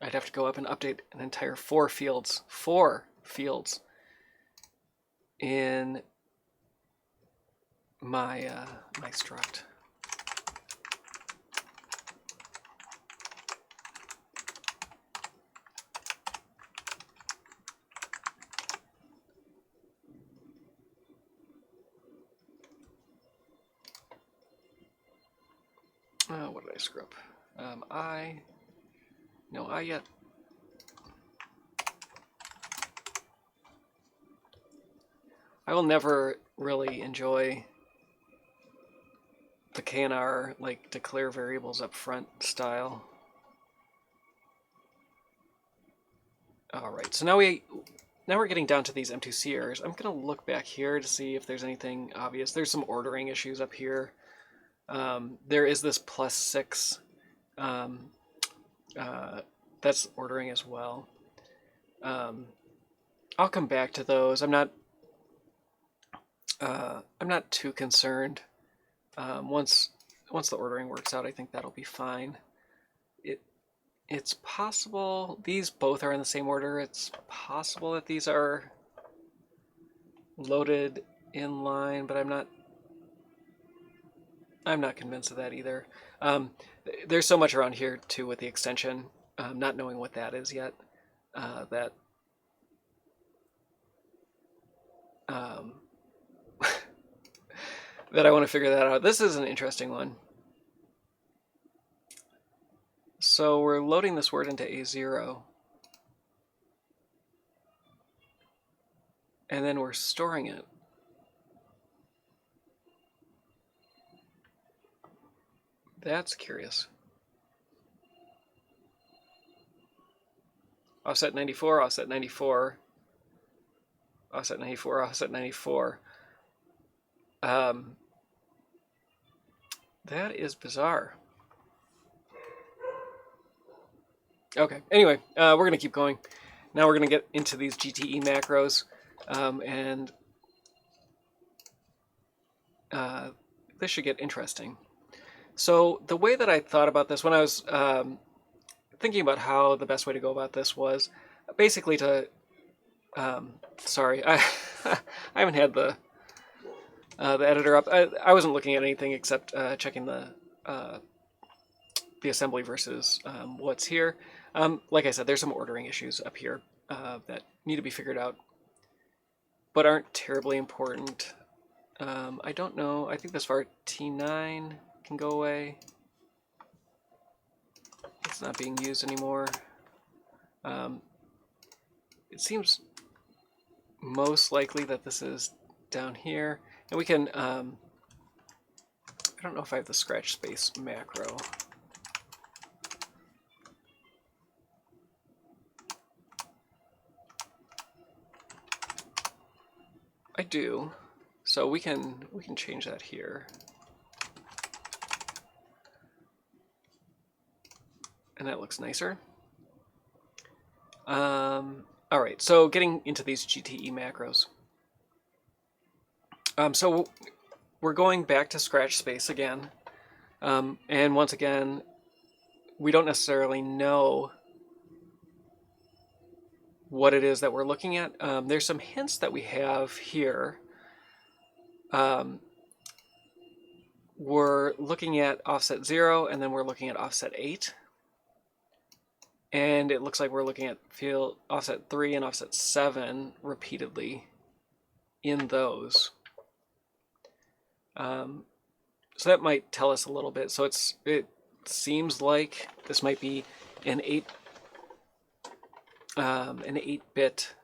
I'd have to go up and update an entire 4 fields in my my struct. What did I screw up? No I yet. I will never really enjoy the KNR, like, declare variables up front style. Alright, so now we're getting down to these M2C errors. I'm going to look back here to see if there's anything obvious. There's some ordering issues up here. There is this +6. That's ordering as well. I'll come back to those. I'm not too concerned. Once the ordering works out, I think that'll be fine. It's possible these both are in the same order. It's possible that these are loaded in line, but I'm not convinced of that either. There's so much around here too with the extension, not knowing what that is yet, that that I want to figure that out. This is an interesting one. So we're loading this word into A0, and then we're storing it. That's curious. Offset 94, offset 94, offset 94, offset 94. That is bizarre. Okay, anyway, we're going to keep going. Now we're going to get into these GTE macros, and this should get interesting. So the way that I thought about this when I was thinking about how the best way to go about this was basically to, sorry, I haven't had the editor up. I wasn't looking at anything except checking the assembly versus what's here. Like I said, there's some ordering issues up here that need to be figured out, but aren't terribly important. I don't know. I think this var T9 can go away. It's not being used anymore. It seems most likely that this is down here. And we can, I don't know if I have the scratch space macro. I do. So we can change that here. And that looks nicer. All right, so getting into these GTE macros. So we're going back to scratch space again. And once again, we don't necessarily know what it is that we're looking at. There's some hints that we have here. We're looking at offset 0, and then we're looking at offset 8. And it looks like we're looking at field offset 3 and offset 7 repeatedly in those. So that might tell us a little bit. So it seems like this might be an 8-bit,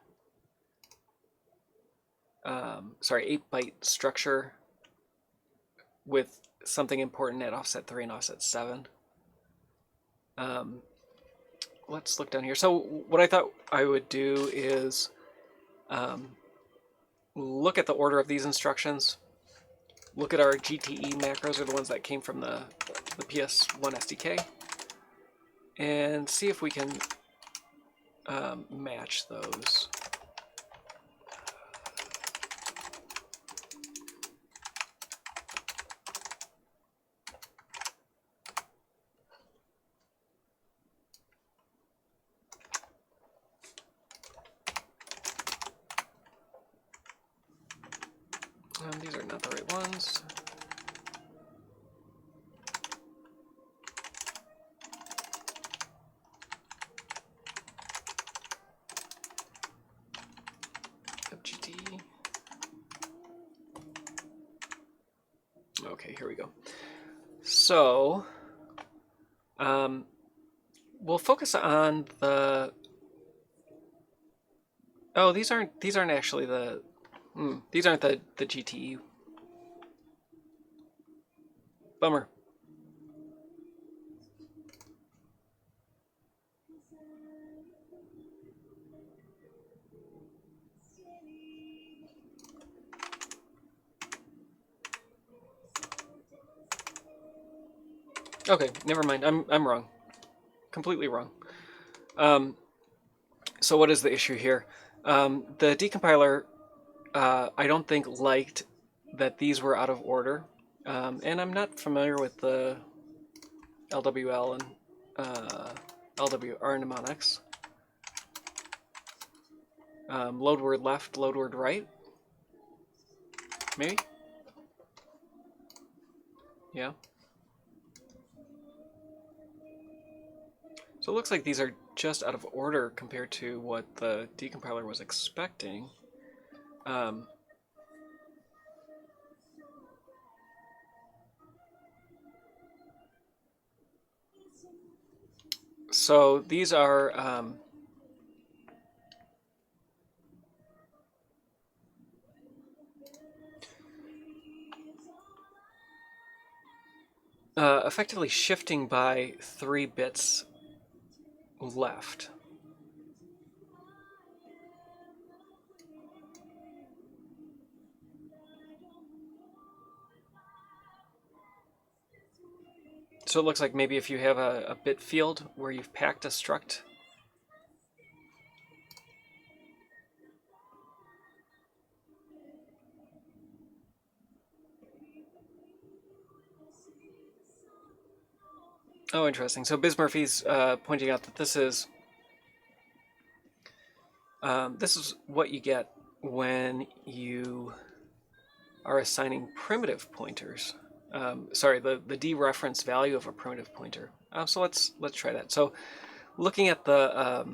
8-byte structure with something important at offset 3 and offset 7. Let's look down here. So what I thought I would do is look at the order of these instructions. Look at our GTE macros, are the ones that came from the PS1 SDK, and see if we can match those. These are not the right ones. FGT. Okay, here we go. So, we'll focus on the. Oh, these aren't actually the. These aren't the GTE. Bummer. Okay, never mind. I'm wrong. Completely wrong. So what is the issue here? The decompiler, I don't think liked that these were out of order, and I'm not familiar with the LWL and LWR mnemonics. Load word left, load word right. Maybe? Yeah. So it looks like these are just out of order compared to what the decompiler was expecting. So these are effectively shifting by 3 bits left. So it looks like maybe if you have a bit field where you've packed a struct. Oh, interesting. So Bismurphy's pointing out that this is what you get when you are assigning primitive pointers. Sorry, the dereference value of a primitive pointer. So let's try that. So looking at the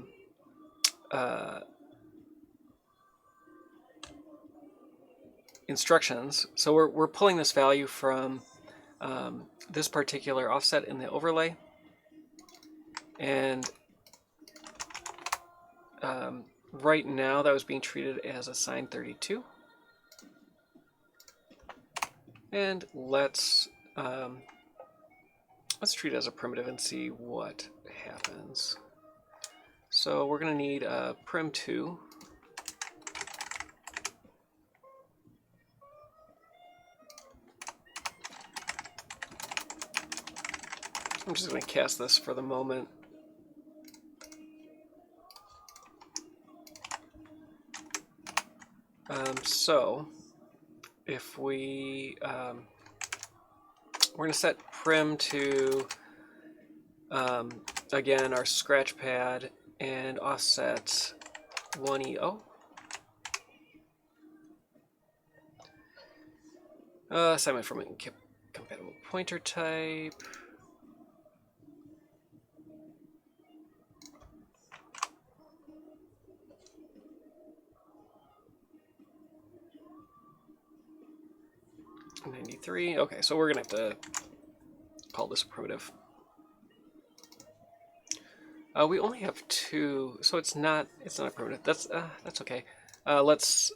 instructions, so we're pulling this value from this particular offset in the overlay, and right now that was being treated as a sine 32. And let's treat it as a primitive and see what happens. So we're going to need prim2. I'm just going to cast this for the moment. So if we we're going to set prim to again our scratch pad and offset 1EO. Assignment from compatible pointer type. .93. Okay, so we're gonna have to call this a primitive. We only have 2, so it's not a primitive. That's okay. Let's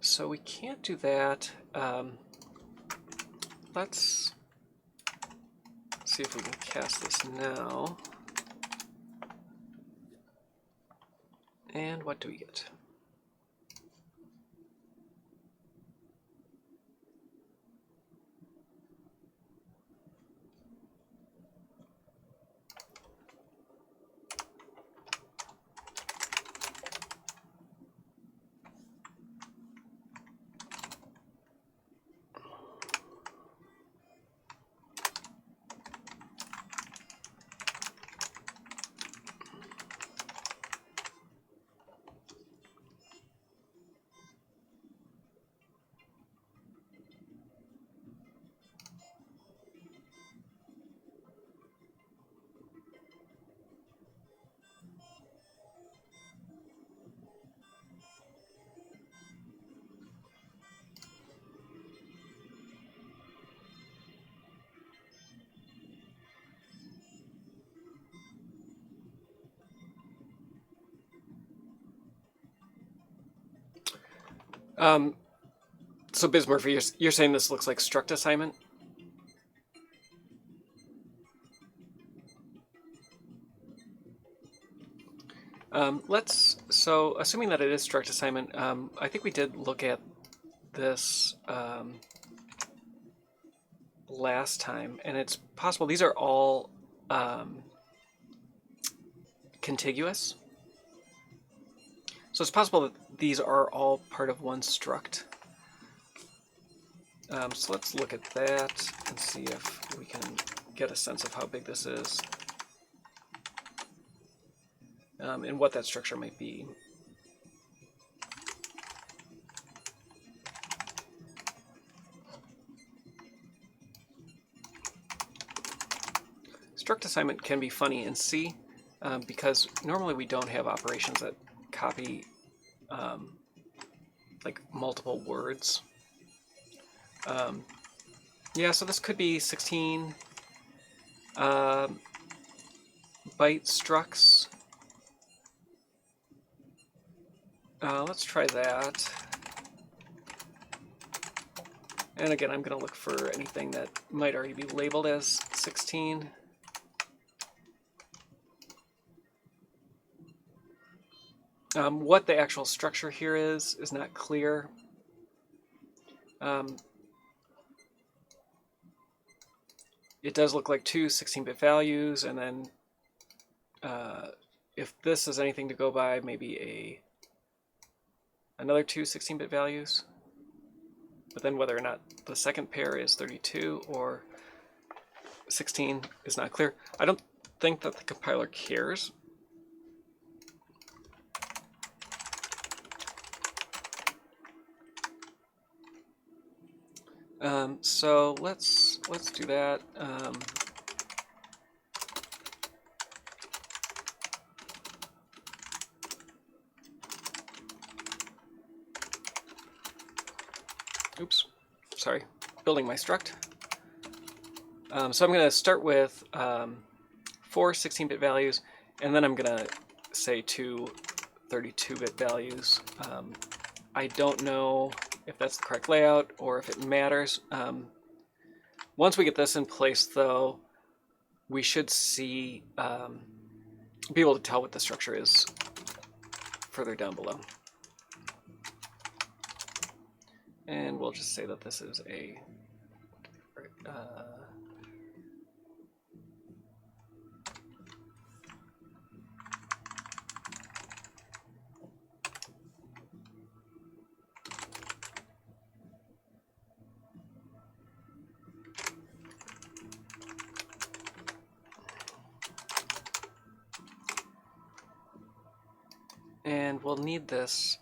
so we can't do that. Let's see if we can cast this now. And what do we get? So Bismurphy, you're saying this looks like struct assignment? So assuming that it is struct assignment, I think we did look at this last time, and it's possible these are all contiguous. So it's possible that these are all part of one struct. So let's look at that and see if we can get a sense of how big this is and what that structure might be. Struct assignment can be funny in C because normally we don't have operations that copy like multiple words. Yeah, so this could be 16 byte structs. Let's try that. And again, I'm going to look for anything that might already be labeled as 16. What the actual structure here is not clear. It does look like two 16-bit values, and then if this is anything to go by, maybe another two 16-bit values. But then whether or not the second pair is 32 or 16 is not clear. I don't think that the compiler cares. So let's do that. Oops, sorry, building my struct. So I'm going to start with 4 16-bit values, and then I'm going to say two 32-bit values. I don't know if that's the correct layout or if it matters. Once we get this in place, though, we should see be able to tell what the structure is further down below. And we'll just say that this is a and we'll need this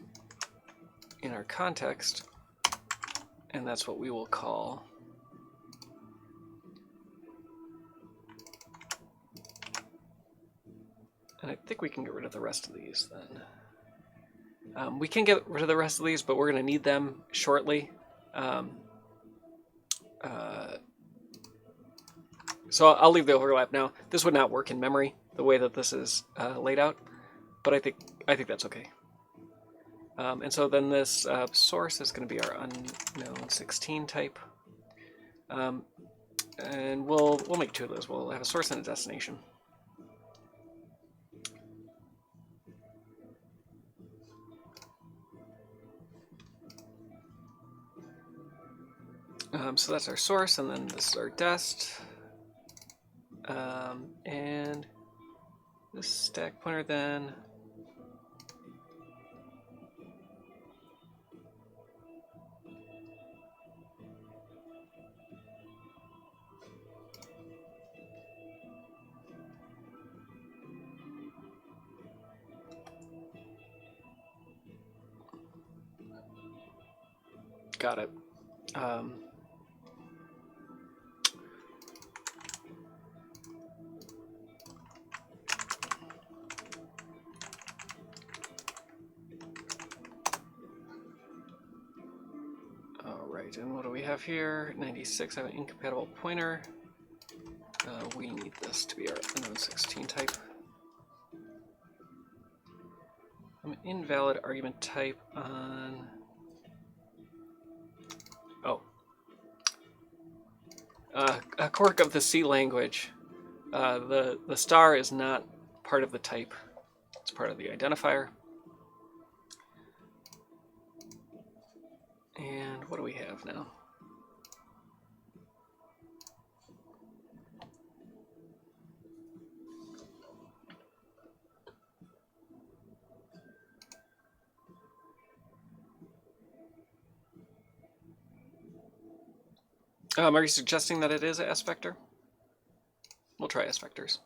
in our context, and that's what we will call and I think we can get rid of the rest of these then. We can get rid of the rest of these, but we're going to need them shortly. So I'll leave the overlap now. This would not work in memory the way that this is laid out, but I think that's okay. And so then this source is going to be our unknown 16 type, and we'll make two of those. We'll have a source and a destination. So that's our source, and then this is our dest, and this stack pointer then. Got it. All right, and what do we have here? 96, I have an incompatible pointer. We need this to be our unknown 16 type. I'm an invalid argument type on... Oh. A quirk of the C language. The star is not part of the type. It's part of the identifier. And what do we have now? Are you suggesting that it is a S vector? We'll try S vectors.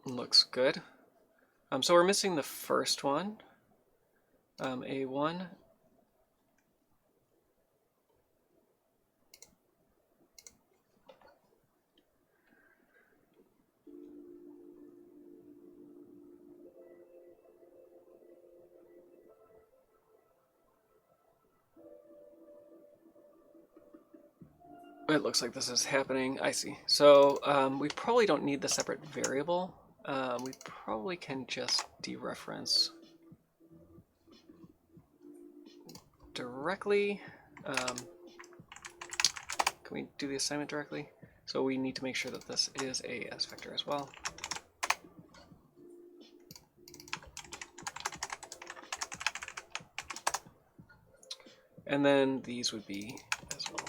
Looks good. So we're missing the first one, A1. It looks like this is happening. I see. So we probably don't need the separate variable. We probably can just dereference directly. Can we do the assignment directly? So we need to make sure that this is a S vector as well. And then these would be as well.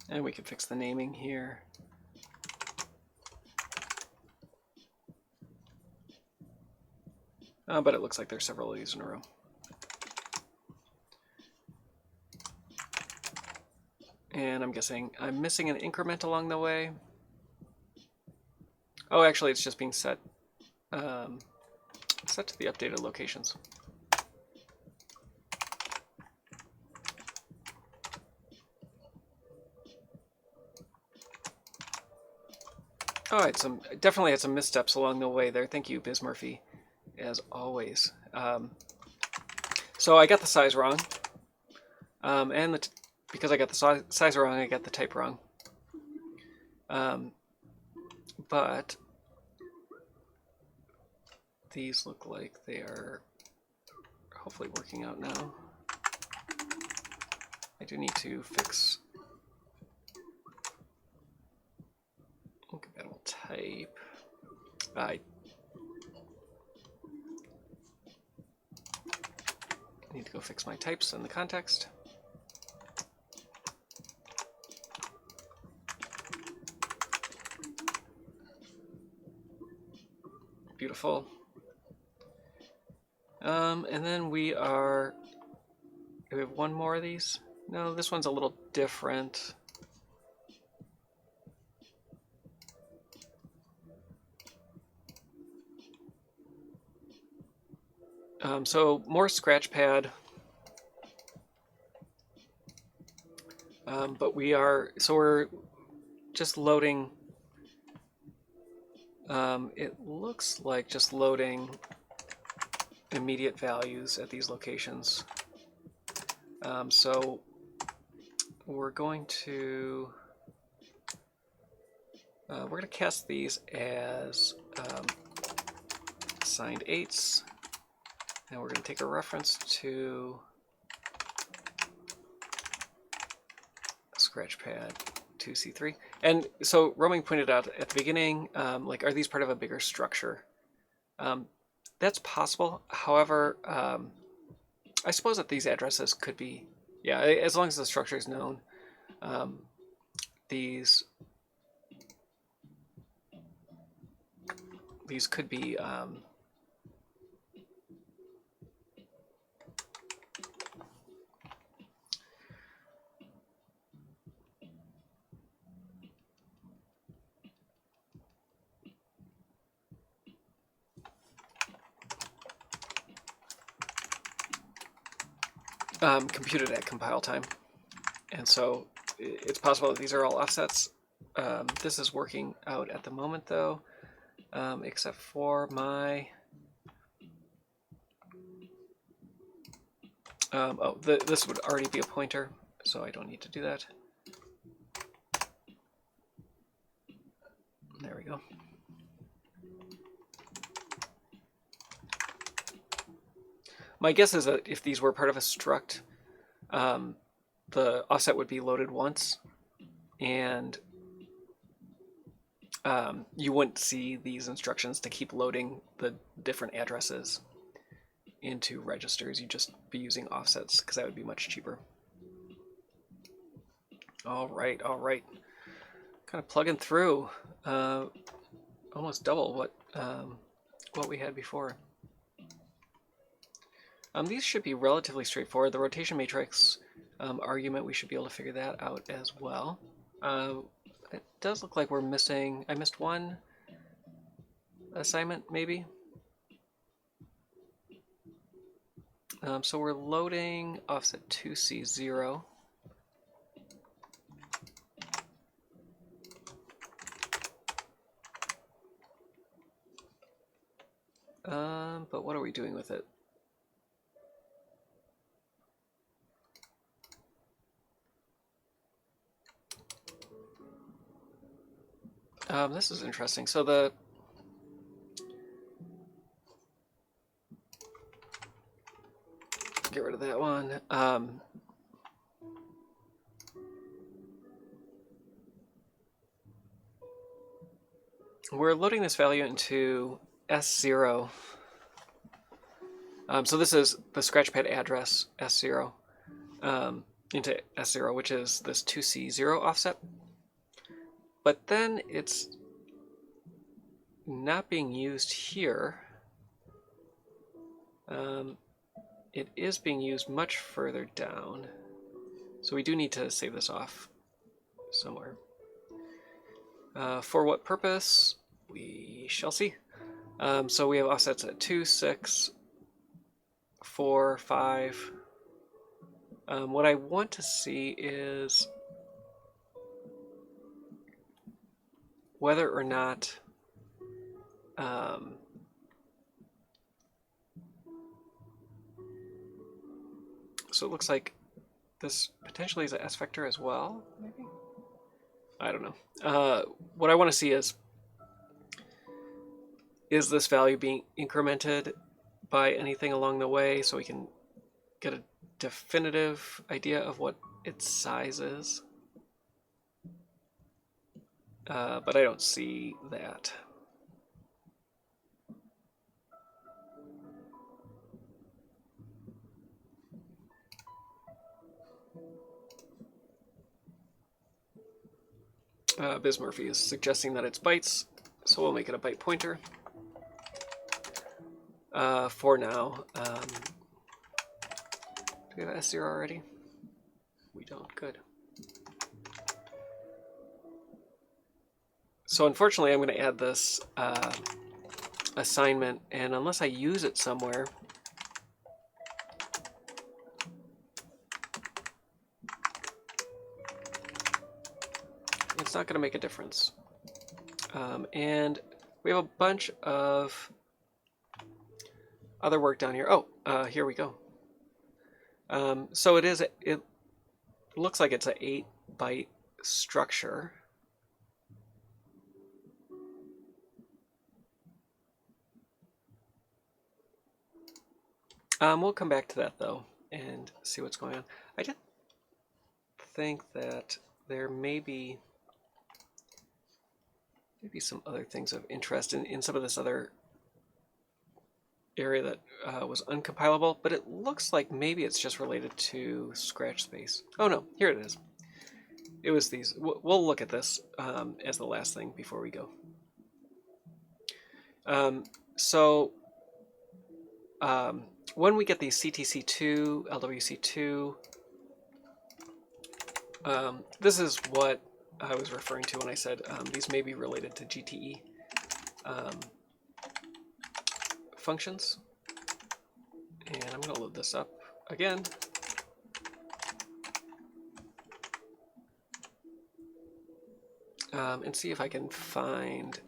And we can fix the naming here. But it looks like there's several of these in a row. And I'm guessing I'm missing an increment along the way. Oh, actually, it's just being set set to the updated locations. Oh, I definitely had some missteps along the way there. Thank you, Biz Murphy, as always. So I got the size wrong, and because I got the size wrong, I got the type wrong. But these look like they are hopefully working out now. I do need to fix incompatible type. I need to go fix my types in the context. Beautiful. And then we have one more of these. No, this one's a little different. So more scratch pad. But we're just loading. It looks like just loading immediate values at these locations. So we're going to cast these as assigned 8s, and we're going to take a reference to Scratchpad 2C3. And so Roaming pointed out at the beginning, like, are these part of a bigger structure? That's possible. However, I suppose that these addresses could be, yeah, as long as the structure is known, these could be computed at compile time. And so it's possible that these are all offsets. This is working out at the moment, though, except for my... this would already be a pointer, so I don't need to do that. There we go. My guess is that if these were part of a struct, the offset would be loaded once, and you wouldn't see these instructions to keep loading the different addresses into registers. You'd just be using offsets, because that would be much cheaper. All right, all right. Kind of plugging through, almost double what we had before. These should be relatively straightforward. The rotation matrix argument, we should be able to figure that out as well. It does look like we're missing... I missed one assignment, maybe. So we're loading offset 2C0. But what are we doing with it? This is interesting. So get rid of that one. We're loading this value into S0. So this is the scratchpad address S0 into S0, which is this 2C0 offset. But then it's not being used here. It is being used much further down. So we do need to save this off somewhere. For what purpose? We shall see. So we have offsets at 2, 6, 4, 5. What I want to see is whether or not so it looks like this potentially is an S vector as well, maybe? I don't know. What I want to see is this value being incremented by anything along the way so we can get a definitive idea of what its size is. But I don't see that. Bismurphy is suggesting that it's bytes, so we'll make it a byte pointer. For now. Do we have S0 already? We don't. Good. So unfortunately, I'm going to add this assignment, and unless I use it somewhere, it's not going to make a difference. And we have a bunch of other work down here. Oh, here we go. So it looks like it's an 8-byte structure. We'll come back to that though and see what's going on. I did think that there may be some other things of interest in some of this other area that was uncompilable, but it looks like maybe it's just related to scratch space. Oh no, here it is. It was these. We'll look at this as the last thing before we go. When we get these CTC2, LWC2, this is what I was referring to when I said these may be related to GTE functions. And I'm going to load this up again. And see if I can find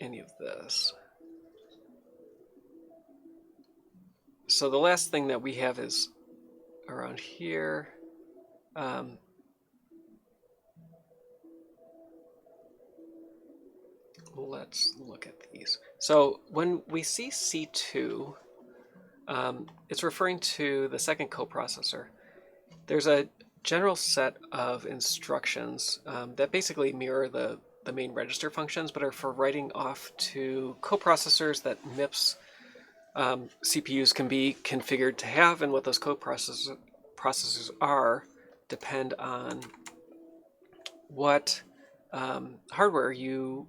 any of this. So the last thing that we have is around here. Let's look at these. So when we see C2, it's referring to the second coprocessor. There's a general set of instructions that basically mirror the main register functions, but are for writing off to coprocessors that MIPS CPUs can be configured to have, and what those coprocessors are depend on what hardware you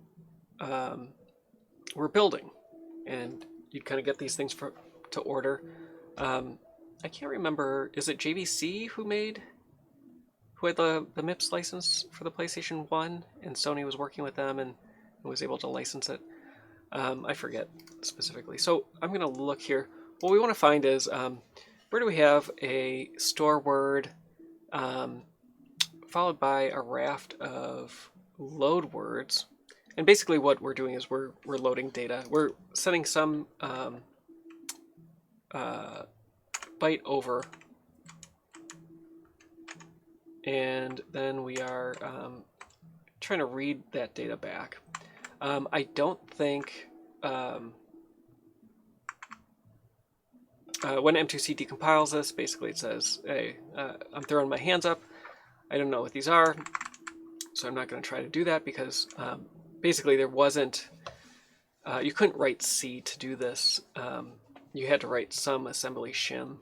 were building, and you'd kind of get these things to order. I can't remember, is it JVC who had the MIPS license for the PlayStation 1, and Sony was working with them and was able to license it? I forget specifically. So I'm going to look here. What we want to find is where do we have a store word followed by a raft of load words. And basically what we're doing is we're loading data. We're setting some byte over, and then we are trying to read that data back. I don't think when M2C decompiles this, basically it says, hey, I'm throwing my hands up. I don't know what these are, so I'm not going to try to do that because basically there wasn't, you couldn't write C to do this. You had to write some assembly shim.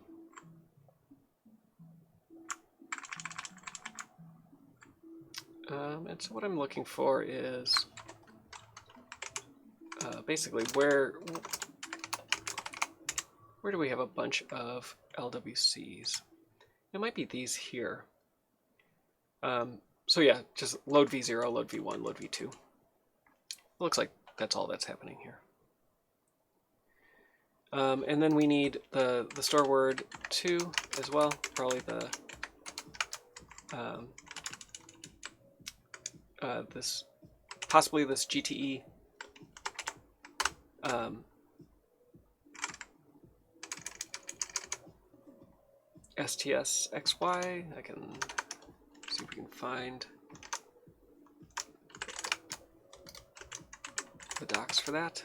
And so what I'm looking for is basically where do we have a bunch of LWCs? It might be these here. So yeah, just load v0, load v1, load v2. It looks like that's all that's happening here. And then we need the store word 2 as well, probably the possibly this GTE STSXY. I can see if we can find the docs for that.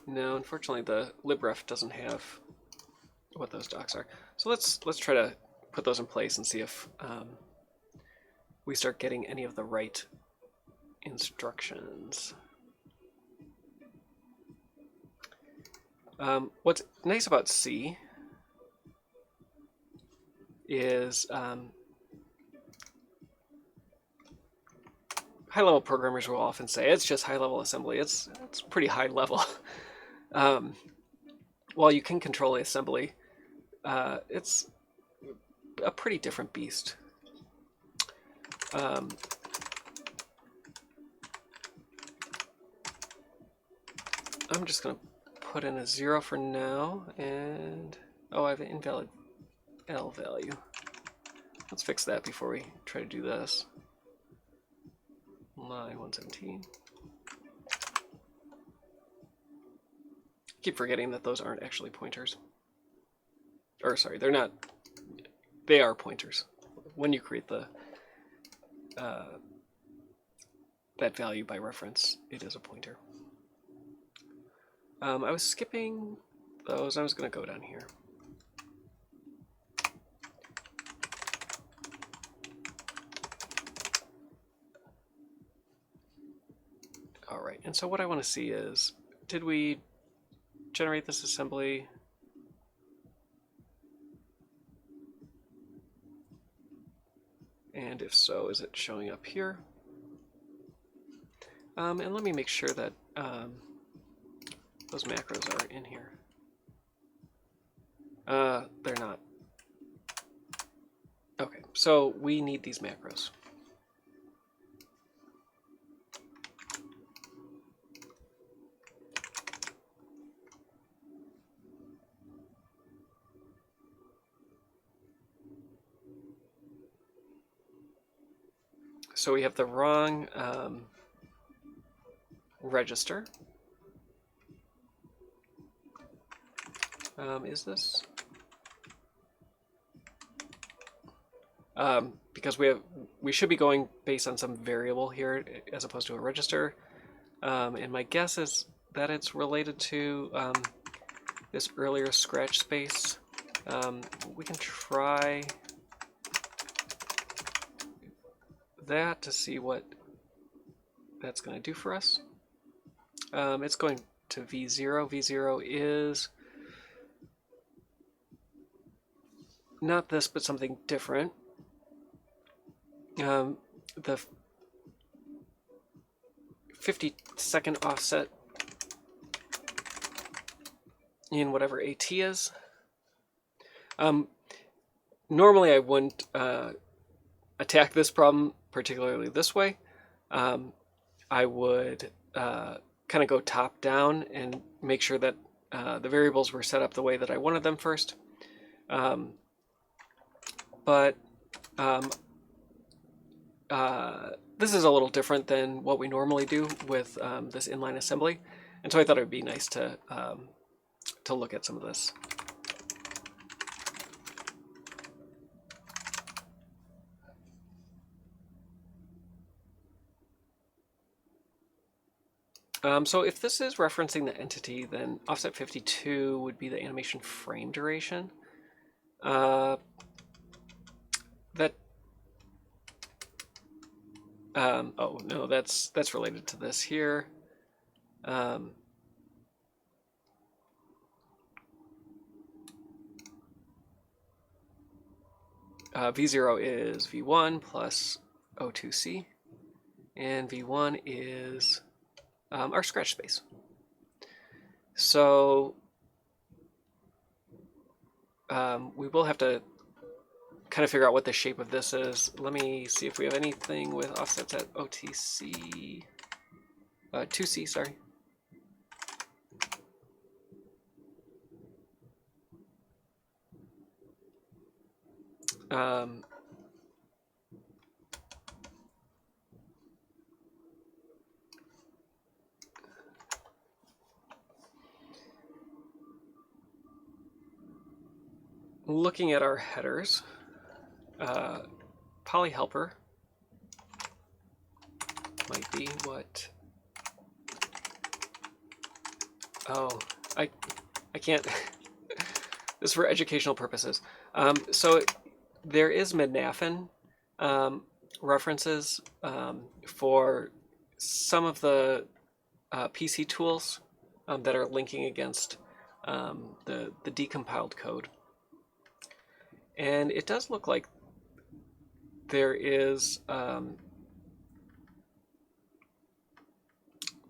No, unfortunately the libref doesn't have what those docs are. So let's try to put those in place and see if we start getting any of the right instructions. What's nice about C is high-level programmers will often say it's just high-level assembly. It's pretty high level. While you can control the assembly, it's a pretty different beast. I'm just going to put in a 0 for now, and oh, I have an invalid L value. Let's fix that before we try to do this. Line 117. Keep forgetting that those aren't actually pointers. Or sorry, they're not. They are pointers. When you create the that value by reference, it is a pointer. I was skipping those. I was going to go down here. All right, and so what I want to see is, did we generate this assembly? And if so, is it showing up here? And let me make sure that those macros are in here. They're not. Okay, so we need these macros. So we have the wrong register. Is this? Because we should be going based on some variable here as opposed to a register. And my guess is that it's related to this earlier scratch space. We can try that to see what that's going to do for us. It's going to V0. V0 is not this, but something different. The 50-second offset in whatever AT is. Normally I wouldn't attack this problem particularly this way. I would kind of go top down and make sure that the variables were set up the way that I wanted them first. But this is a little different than what we normally do with this inline assembly, and so I thought it would be nice to look at some of this. So if this is referencing the entity, then offset 52 would be the animation frame duration. That oh no, that's related to this here. V0 is V1 plus O2C, and V1 is our scratch space. So we will have to kind of figure out what the shape of this is. Let me see if we have anything with offsets at OTC, 2C, sorry. Looking at our headers, poly helper might be what. Oh, I can't. This is for educational purposes. So there is Mednafen references for some of the PC tools that are linking against the decompiled code. And it does look like there is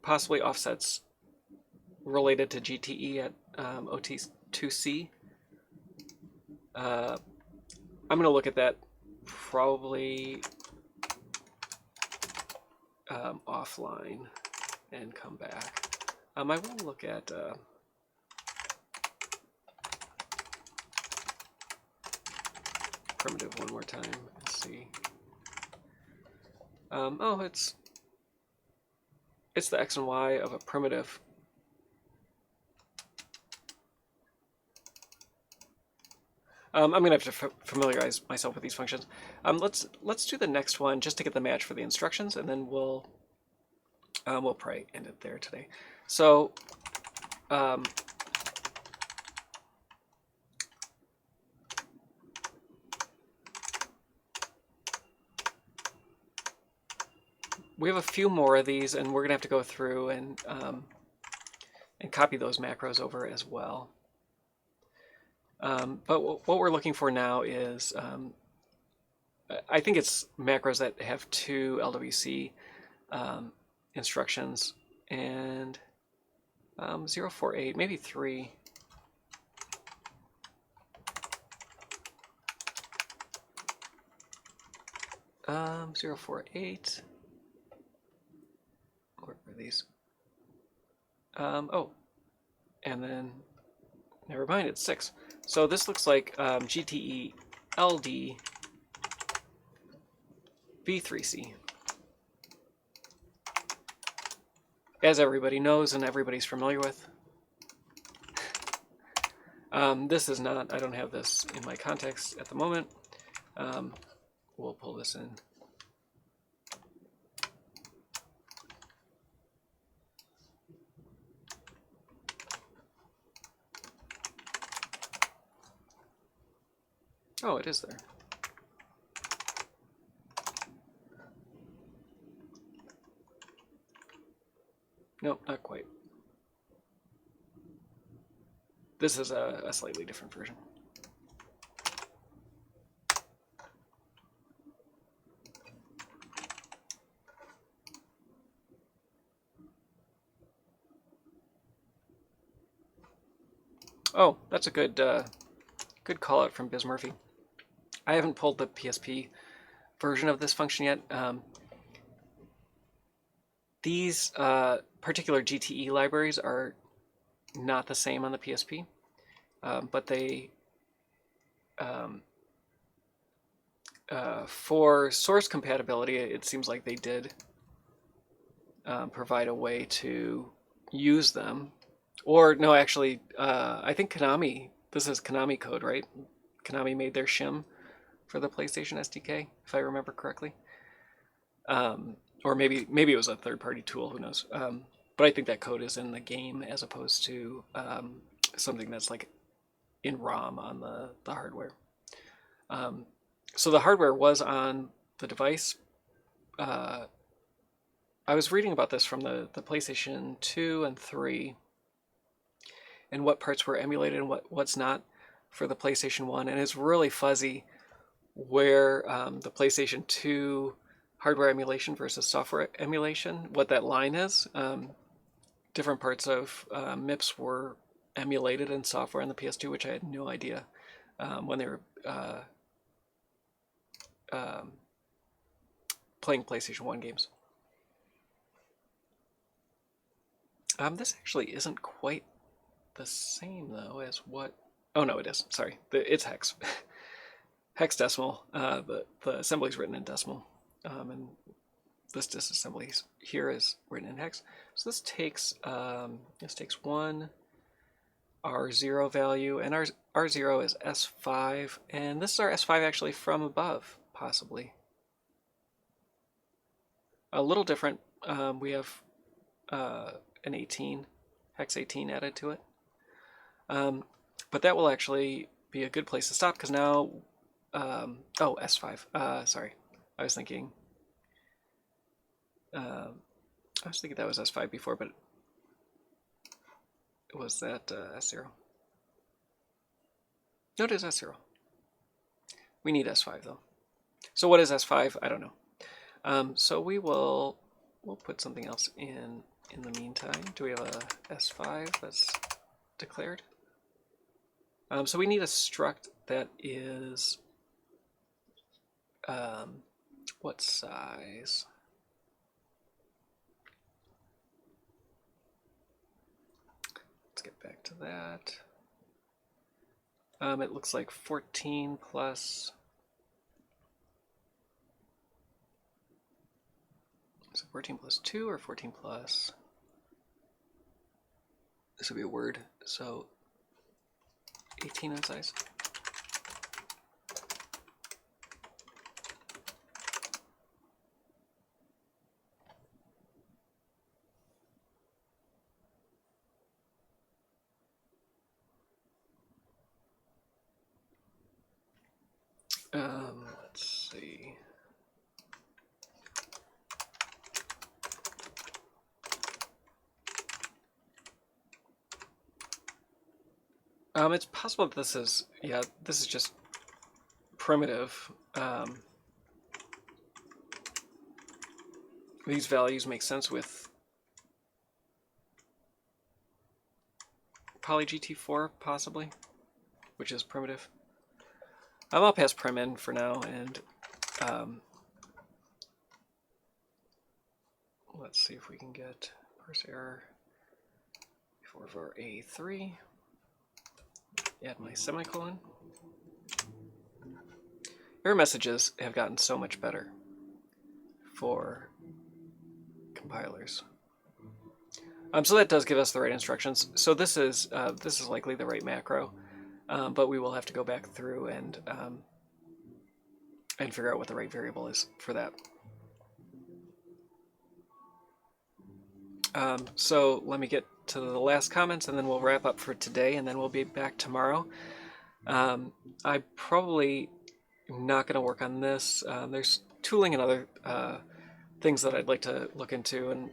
possibly offsets related to GTE at OT2C. I'm going to look at that probably offline and come back. I will look at primitive one more time and see. Oh, it's the X and Y of a primitive. I'm going to have to familiarize myself with these functions. Let's do the next one just to get the match for the instructions, and then we'll probably end it there today. So we have a few more of these, and we're going to have to go through and copy those macros over as well. But what we're looking for now is, I think it's macros that have 2 LWC instructions and 048, maybe 3. Um, 048. Where are these? Oh, and then never mind, it's 6. So this looks like GTE LD V3C. As everybody knows and everybody's familiar with. This is not, I don't have this in my context at the moment. We'll pull this in. Oh, it is there. Nope, not quite. This is a slightly different version. Oh, that's a good good call out from Biz Murphy. I haven't pulled the PSP version of this function yet. These particular GTE libraries are not the same on the PSP, but they for source compatibility, it seems like they did provide a way to use them. Or no, actually, I think Konami. This is Konami code, right? Konami made their shim for the PlayStation SDK, if I remember correctly. Or maybe it was a third-party tool. Who knows? But I think that code is in the game as opposed to something that's like in ROM on the hardware. So the hardware was on the device. I was reading about this from the PlayStation 2 and 3 and what parts were emulated and what's not for the PlayStation 1. And it's really fuzzy where the PlayStation 2 hardware emulation versus software emulation, what that line is. Different parts of MIPS were emulated in software on the PS2, which I had no idea when they were playing PlayStation 1 games. This actually isn't quite the same, though, as what... Oh, no, it is. Sorry. It's hex. Hexadecimal. The assembly is written in decimal. And this disassembly here is written in hex. So this takes one R0 value, and R0 is S5, and this is our S5 actually from above, possibly. A little different. We have an 18, hex 18 added to it. But that will actually be a good place to stop because now, oh, S5, sorry. I was thinking that was S5 before, but was that S0? No, it is S0. We need S5 though. So what is S5? I don't know. So we'll put something else in the meantime. Do we have a S5 that's declared? So we need a struct that is what size? Let's get back to that. It looks like 14 plus. Is it 14 plus 2 or 14 plus? This would be a word. So 18 in size. Let's see. It's possible that this is just primitive. These values make sense with PolyGT4 possibly, which is primitive. I'll pass prim in for now, and let's see if we can get parse error for A3. Add my semicolon. Error messages have gotten so much better for compilers. So that does give us the right instructions. So this is likely the right macro, but we will have to go back through and figure out what the right variable is for that. So let me get to the last comments, and then we'll wrap up for today, and then we'll be back tomorrow. I'm probably not going to work on this. There's tooling and other things that I'd like to look into, and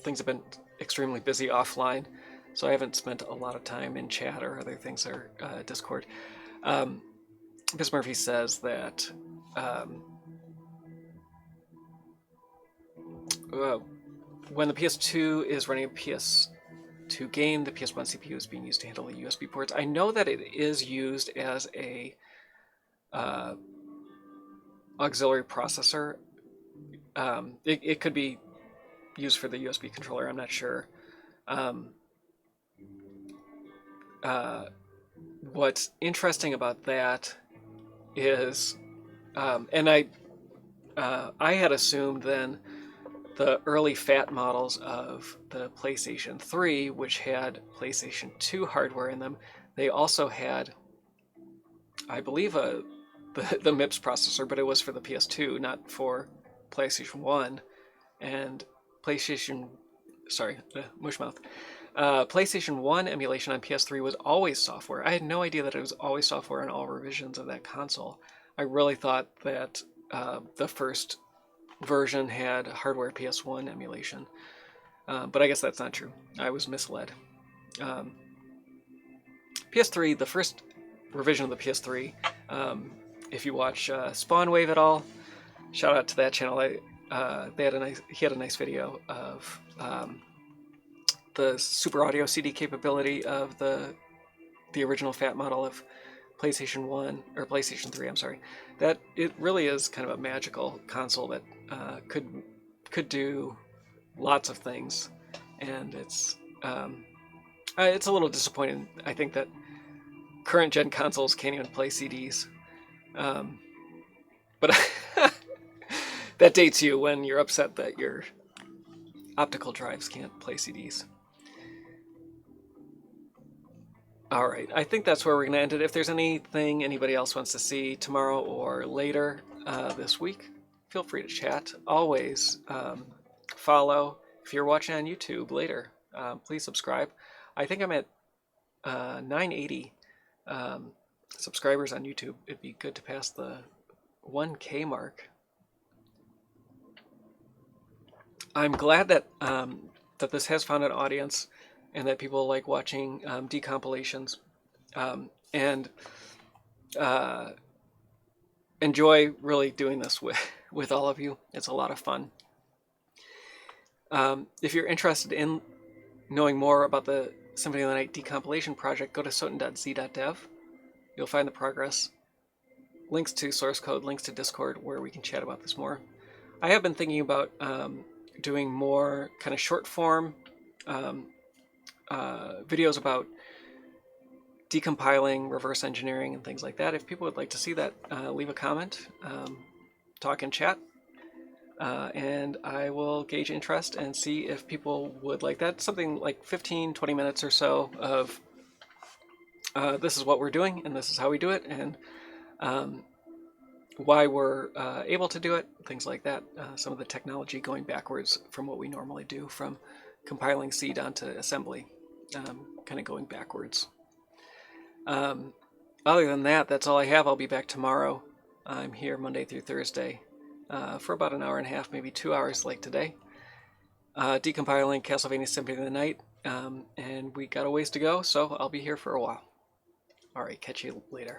things have been extremely busy offline, so I haven't spent a lot of time in chat or other things or Discord. Miss Murphy says that when the PS2 is running a PS2 game, the PS1 CPU is being used to handle the USB ports. I know that it is used as a auxiliary processor. It could be used for the USB controller, I'm not sure. What's interesting about that is And I had assumed then the early fat models of the PlayStation 3, which had PlayStation 2 hardware in them, they also had, I believe, the MIPS processor, but it was for the PS2, not for PlayStation 1. And PlayStation, sorry, mushmouth. PlayStation 1 emulation on PS3 was always software. I had no idea that it was always software in all revisions of that console. I really thought that the first version had hardware PS1 emulation. But I guess that's not true. I was misled. PS3, the first revision of the PS3, if you watch Spawn Wave at all, shout out to that channel. He had a nice video of the Super Audio CD capability of the original fat model of PlayStation 1 or PlayStation 3. I'm sorry. That it really is kind of a magical console that could do lots of things, and it's a little disappointing. I think that current gen consoles can't even play CDs, but that dates you when you're upset that your optical drives can't play CDs. All right, I think that's where we're going to end it. If there's anything anybody else wants to see tomorrow or later this week, feel free to chat. Always follow. If you're watching on YouTube later, please subscribe. I think I'm at 980 subscribers on YouTube. It'd be good to pass the 1K mark. I'm glad that that this has found an audience and that people like watching decompilations and enjoy really doing this with all of you. It's a lot of fun. If you're interested in knowing more about the Symphony of the Night decompilation project, go to soten.z.dev. You'll find the progress, links to source code, links to Discord where we can chat about this more. I have been thinking about doing more kind of short form videos about decompiling, reverse engineering, and things like that. If people would like to see that, leave a comment, talk in chat, and I will gauge interest and see if people would like that. Something like 15-20 minutes or so of this is what we're doing and this is how we do it, and why we're able to do it, things like that. Some of the technology going backwards from what we normally do, from compiling C down to assembly, kind of going backwards. Other than that, that's all I have. I'll be back tomorrow. I'm here Monday through Thursday for about an hour and a half, maybe 2 hours like today. Decompiling Castlevania Symphony of the Night, and we got a ways to go, so I'll be here for a while. All right, catch you later.